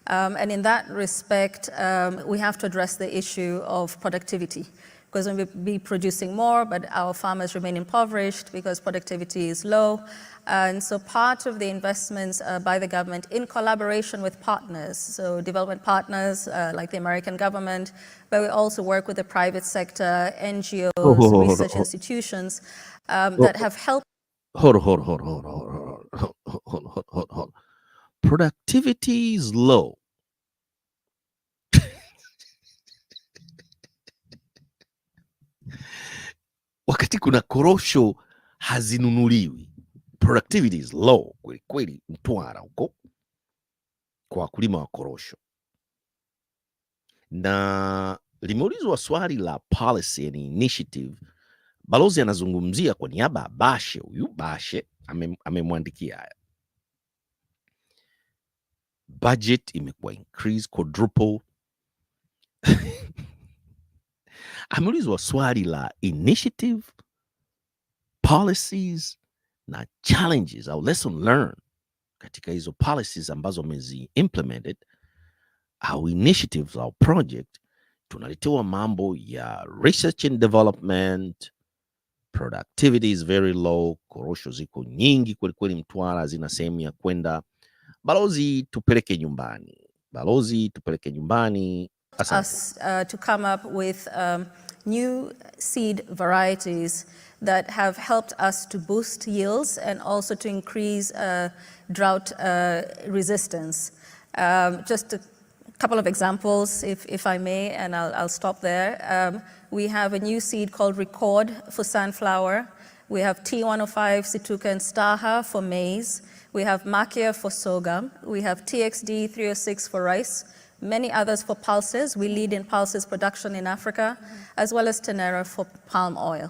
And in that respect, we have to address the issue of productivity, because we will be producing more, but our farmers remain impoverished because productivity is low. And so part of the investments by the government in collaboration with partners, so development partners like the American government, but we also work with the private sector, NGOs, research institutions that have helped. Hold. Productivity is low. Wakati kuna korosho hazinunuliwi. Productivity is low kweli kweli Mtwara huko kwa wakulima wa korosho. Na limeulizwa swali la policy and initiative. Balozi anazungumzia kwa niaba ya Bashe, huyu Bashe amemwandikia haya. Budget imekuwa increase quadruple. Ameulizwa swali la initiative, policies na challenges au lesson learned katika hizo policies ambazo amezi implemented au initiatives au project. Tunaletewa mambo ya research and development, productivity is very low, korosho ziko nyingi kweli kweli Mtwara, zina sehemu ya kwenda. Balozi tupeleke nyumbani. Balozi tupeleke nyumbani. Us to come up with new seed varieties that have helped us to boost yields and also to increase drought resistance. Just a couple of examples, if I may, and I'll stop there. We have a new seed called Record for sunflower. We have T105 Situka and Staha for maize. We have Makia for sorghum. We have TXD 306 for rice. Many others for pulses. We lead in pulses production in Africa, as well as Tenera for palm oil.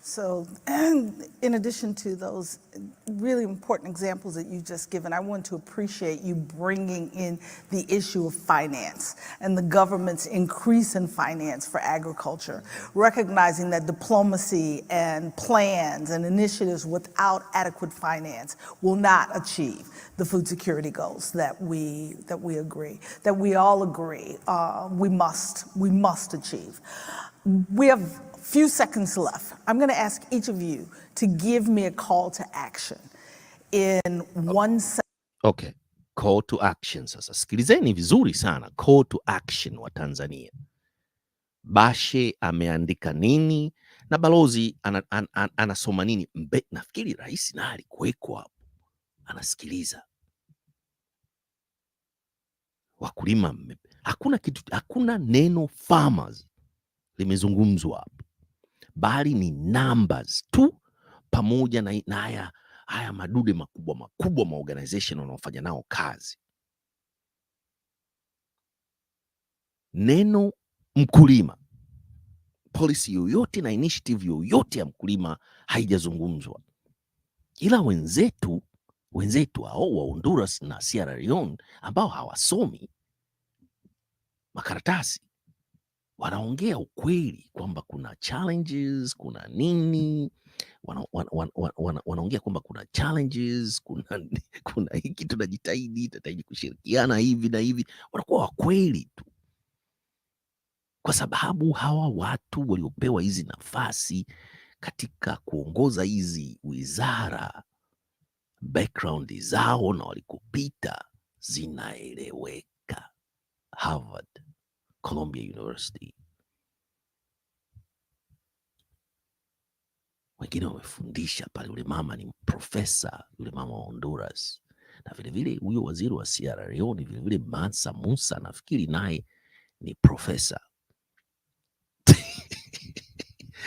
So, and in addition to those really important examples that you've just given, I want to appreciate you bringing in the issue of finance and the government's increase in finance for agriculture, recognizing that diplomacy and plans and initiatives without adequate finance will not achieve the food security goals that we all agree we must achieve. We have few seconds left. I'm going to ask each of you to give me a call to action in 1 second. Okay, call to action. Sasa sikilizeni vizuri sana, call to action wa Tanzania. Bashe ameandika nini na balozi anasoma nini? Nafikiri rais na alikuweko hapo anasikiliza. Wakulima, hakuna neno farmers limezungumzwa hapo, bali ni numbers tu pamoja na haya madude makubwa ma organization wanaofanya nao kazi. Neno mkulima, policy yoyote na initiative yoyote ya mkulima haijazungumzwa, ila wenzetu wenzetu hao wa Honduras na Sierra Leone ambao hawasomi makaratasi wanaongea ukweli kwamba kuna challenges, kuna nini, wanaongea kwamba kuna challenges, kuna hiki, tunajitahidi kushirikiana hivi na hivi, wanakuwa wakweli tu, kwa sababu hawa watu waliopewa hizi nafasi katika kuongoza hizi wizara, background zao na walikopita zinaeleweka. Harvard, Columbia University, wengine wamefundisha pale. Yule mama ni profesa, yule mama wa Honduras, na vilevile huyo waziri wa Sierra Leone vilevile Mansa Musa, nafikiri naye ni profesa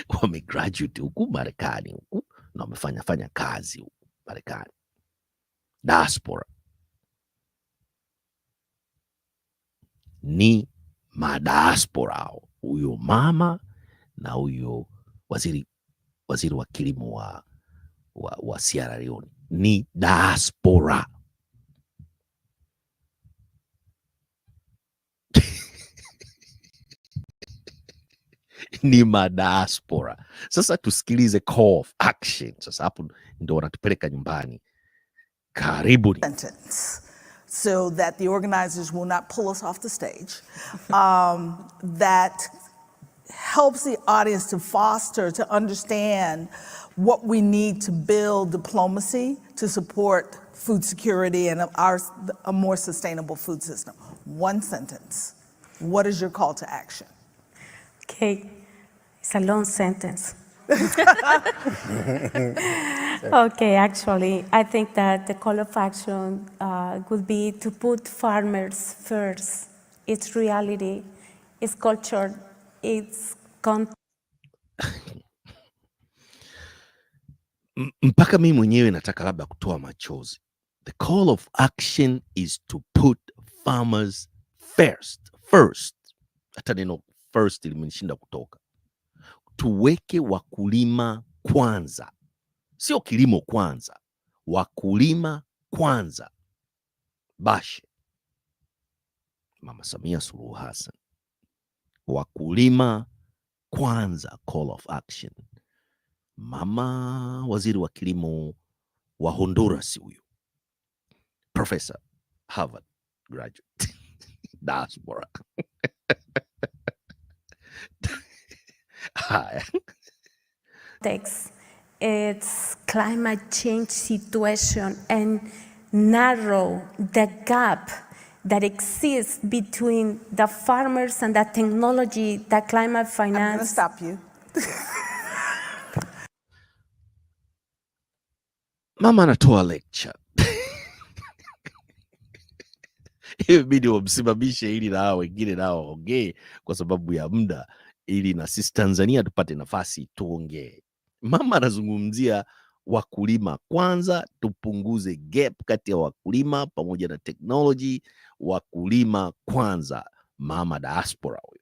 wamegraduate huku Marekani huku na wamefanya kazi huku Marekani. Diaspora ni madiaspora, huyo mama na huyo waziri wa kilimo wa Sierra Leone ni diaspora. Ni madiaspora. Sasa tusikilize call of action. Sasa hapo ndo wanatupeleka nyumbani. Karibuni. So that the organizers will not pull us off the stage, that helps the audience to foster, to understand what we need to build diplomacy to support food security and a more sustainable food system. One sentence. What is your call to action? Okay, it's a long sentence. Okay, actually, I think that the call of action would be to put farmers first. It's reality, it's culture, it's content. Mpaka mimi mwenyewe nataka labda kutoa machozi. The call of action is to put farmers first. Hata neno first limenishinda kutoka. Tuweke wakulima kwanza, sio kilimo kwanza, wakulima kwanza. Bashe, Mama Samia Suluhu Hassan, wakulima kwanza, call of action. Mama waziri wa kilimo wa Honduras, huyo professor, Harvard graduate, diaspora. It's climate change situation and narrow the gap that exists between the farmers and the technology that climate finance. I'm going to stop you. Mama anatoa lecture. Ibidi wamsimamishe ili na hao wengine nao waongee kwa sababu ya muda, ili na sisi Tanzania tupate nafasi tuongee. Mama anazungumzia wakulima kwanza, tupunguze gap kati ya wakulima pamoja na technology. Wakulima kwanza, mama diaspora huyo.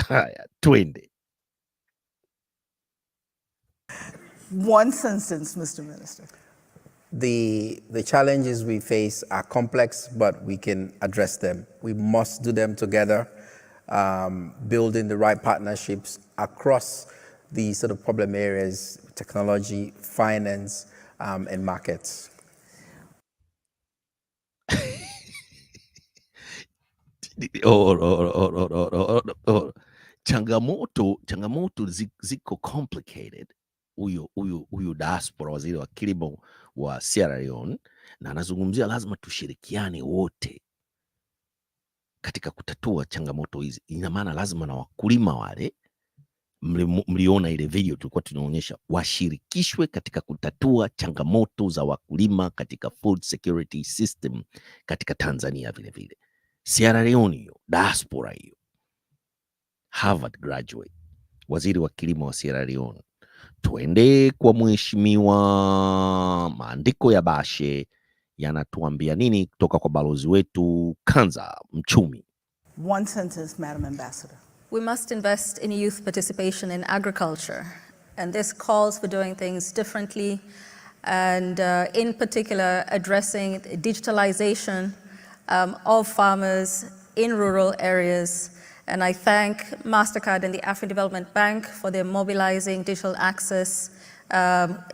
Haya, twende. One sentence, Mr. Minister. The challenges we face are complex, but we can address them. We must do them together, building the right partnerships across the sort of problem areas: technology, finance, and markets. Changamoto ziko complicated. Huyu diaspora, waziri wa kilimo wa Sierra Leone, na anazungumzia lazima tushirikiane wote katika kutatua changamoto hizi. Ina maana lazima na wakulima wale, mliona ile video tulikuwa tunaonyesha, washirikishwe katika kutatua changamoto za wakulima katika food security system katika Tanzania vile vile. Sierra Leone hiyo, diaspora hiyo, Harvard graduate, waziri wa kilimo wa Sierra Leone. Tuende kwa mheshimiwa, maandiko ya Bashe yanatuambia nini kutoka kwa balozi wetu Kanza Mchumi? One sentence, Madam Ambassador. We must invest in youth participation in agriculture, and this calls for doing things differently, and in particular addressing digitalization of farmers in rural areas. And I thank MasterCard and the African Development Bank for their mobilizing digital access,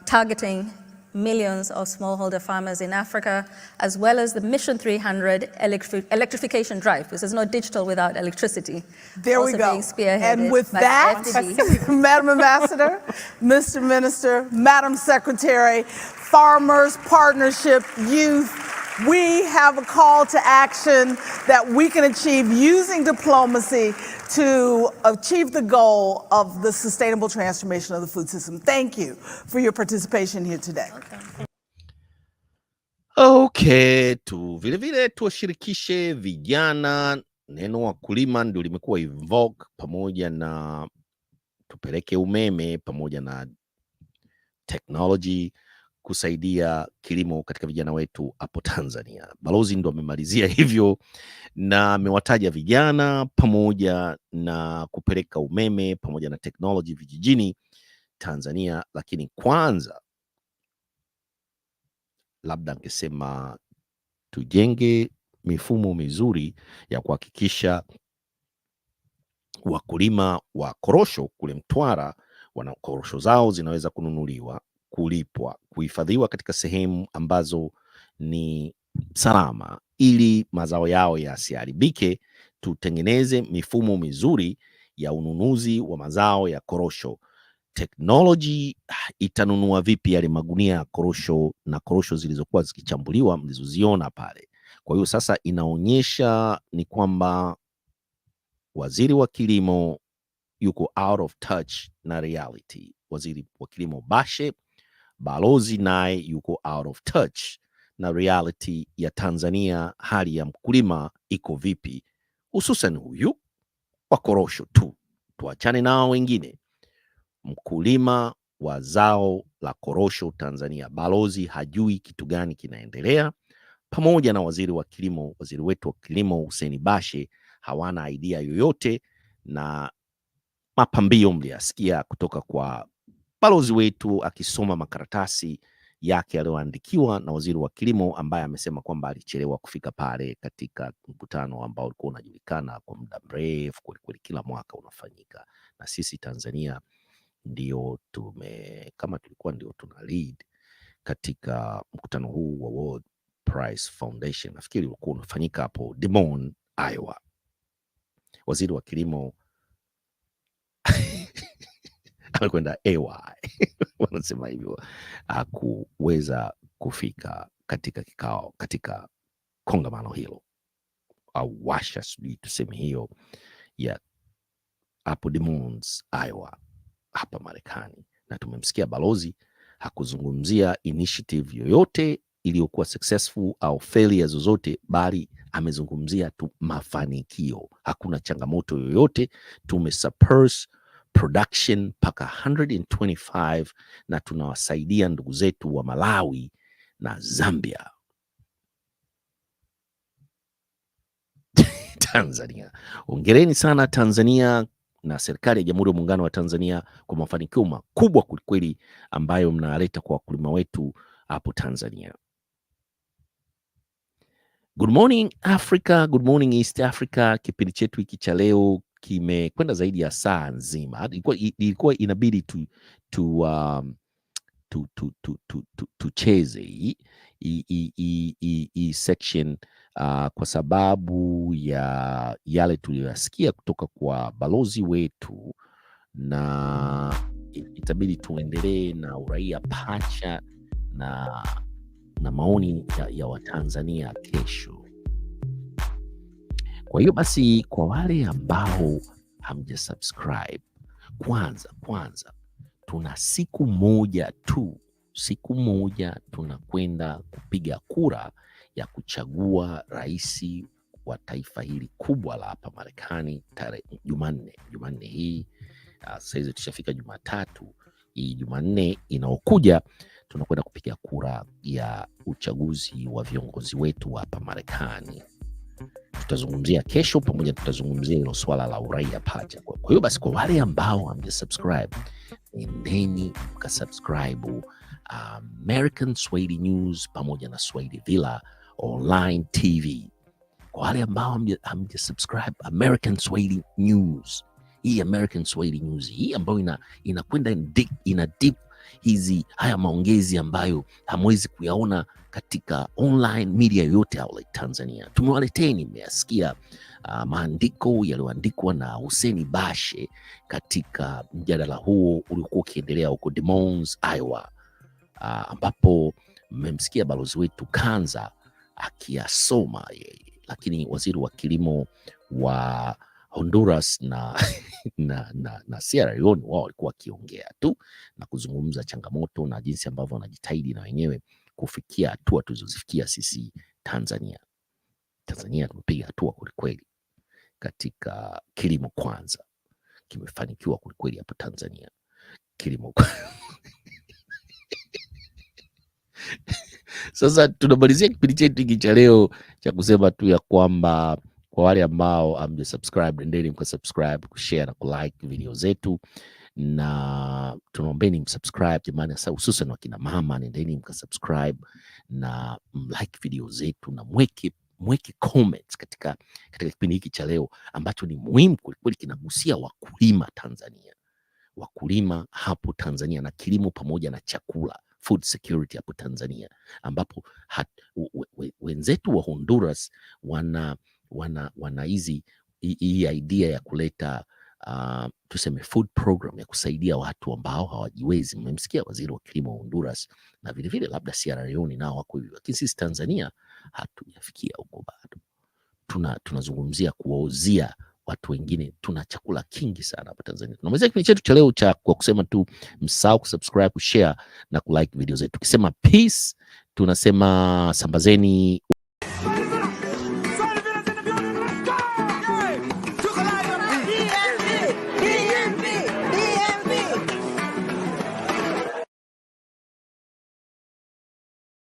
targeting millions of smallholder farmers in Africa, as well as the Mission 300 electrification drive. This is not digital without electricity. There we go. And with that, Madam Ambassador, Mr. Minister, Madam Secretary, farmers, partnership, youth, we have a call to action that we can achieve using diplomacy to achieve the goal of the sustainable transformation of the food system. Thank you for your participation here today. Okay, vile vile tuwashirikishe vijana. Neno wakulima ndio limekuwa invoke, pamoja na tupeleke umeme, pamoja na technology kusaidia kilimo katika vijana wetu hapo Tanzania. Balozi ndo amemalizia hivyo na amewataja vijana pamoja na kupeleka umeme pamoja na technology vijijini Tanzania. Lakini kwanza labda angesema tujenge mifumo mizuri ya kuhakikisha wakulima wa korosho kule Mtwara wana korosho zao zinaweza kununuliwa, kulipwa, kuhifadhiwa katika sehemu ambazo ni salama ili mazao yao yasiharibike. Tutengeneze mifumo mizuri ya ununuzi wa mazao ya korosho. Technology itanunua vipi yale magunia ya korosho na korosho zilizokuwa zikichambuliwa mlizoziona pale? Kwa hiyo sasa inaonyesha ni kwamba waziri wa kilimo yuko out of touch na reality. Waziri wa kilimo Bashe, balozi naye yuko out of touch na reality ya Tanzania. Hali ya mkulima iko vipi, hususan huyu wa korosho tu, tuachane nao wengine. Mkulima wa zao la korosho Tanzania, balozi hajui kitu gani kinaendelea, pamoja na waziri wa kilimo, waziri wetu wa kilimo Hussein Bashe, hawana idea yoyote. Na mapambio mliyasikia kutoka kwa balozi wetu akisoma makaratasi yake aliyoandikiwa na waziri wa kilimo, ambaye amesema kwamba alichelewa kufika pale katika mkutano ambao ulikuwa unajulikana kwa muda mrefu kweli, kila mwaka unafanyika. Na sisi Tanzania ndio kama tulikuwa ndio tuna lead katika mkutano huu wa World Price Foundation. Nafikiri ulikuwa unafanyika hapo Des Moines, Iowa. Waziri wa kilimo alikwenda AY wanasema hivyo, hakuweza kufika katika kikao, katika kongamano hilo au washa, sijui tuseme hiyo, ya hapo Des Moines, Iowa hapa Marekani. Na tumemsikia balozi hakuzungumzia initiative yoyote iliyokuwa successful au failure zozote, bali amezungumzia tu mafanikio. Hakuna changamoto yoyote. Tumesuppress production mpaka 125 na tunawasaidia ndugu zetu wa Malawi na Zambia. Tanzania, hongereni sana Tanzania na serikali ya Jamhuri ya Muungano wa Tanzania kwa mafanikio makubwa kweli ambayo mnaleta kwa wakulima wetu hapo Tanzania. Good morning Africa, good morning East Africa. Kipindi chetu hiki cha leo kimekwenda zaidi ya saa nzima. Ilikuwa inabidi tucheze hii section kwa sababu ya yale tuliyoyasikia kutoka kwa balozi wetu, na itabidi tuendelee na uraia pacha na maoni ya Watanzania kesho. Kwa hiyo basi, kwa wale ambao hamjasubscribe, kwanza tuna siku moja tunakwenda kupiga kura ya kuchagua rais wa taifa hili kubwa la hapa Marekani tarehe Jumanne hii. Sasa hizi tushafika Jumatatu. Hii Jumanne inaokuja tunakwenda kupiga kura ya uchaguzi wa viongozi wetu hapa Marekani. Tutazungumzia kesho, pamoja tutazungumzia hilo swala la uraia pacha. Kwa hiyo basi, kwa wale ambao hamjasubscribe, endeni mkasubscribe American Swahili News pamoja na Swahili Villa Online TV. Kwa wale ambao hamja subscribe American Swahili News, hii American Swahili News hii ambayo inakwenda ina deep haya maongezi ambayo hamwezi kuyaona katika online media yoyote outlet Tanzania. Tumewaleteni, mmeyasikia maandiko yaliyoandikwa na Hussein Bashe katika mjadala huo uliokuwa ukiendelea huko Des Moines, Iowa, ambapo mmemsikia balozi wetu Kanza akiyasoma yeye, lakini waziri wa kilimo wa Honduras na Sierra Leone wao walikuwa wakiongea tu na kuzungumza changamoto na jinsi ambavyo wanajitahidi na wenyewe kufikia hatua tulizozifikia sisi Tanzania. Tanzania tumepiga hatua kweli katika kilimo kwanza. Kimefanikiwa kweli hapo Tanzania. Kilimo Sasa tunamalizia kipindi chetu hiki cha leo cha kusema tu ya kwamba kwa wale ambao hamjasubscribe, endeni mkasubscribe, kushare na kulike video zetu, na tunaombeni msubscribe jamani, hasa hususan wakina mama, endeni mkasubscribe na like video zetu na mweke comments katika kipindi hiki cha leo ambacho ni muhimu kweli, kinagusia wakulima Tanzania, wakulima hapo Tanzania na kilimo pamoja na chakula, food security hapo Tanzania, ambapo wenzetu wa Honduras wana hii idea ya kuleta tuseme food program ya kusaidia watu ambao hawajiwezi. Mmemsikia waziri wa kilimo wa Honduras, na vile vile labda Sierra Leone nao wako hivyo, lakini sisi Tanzania hatujafikia huko bado. Tunazungumzia kuwauzia watu wengine, tuna chakula kingi sana hapa Tanzania. Tunamalizia kipindi chetu cha leo kwa kusema tu msahau kusubscribe, kushare na kulike video zetu. Tukisema peace tunasema sambazeni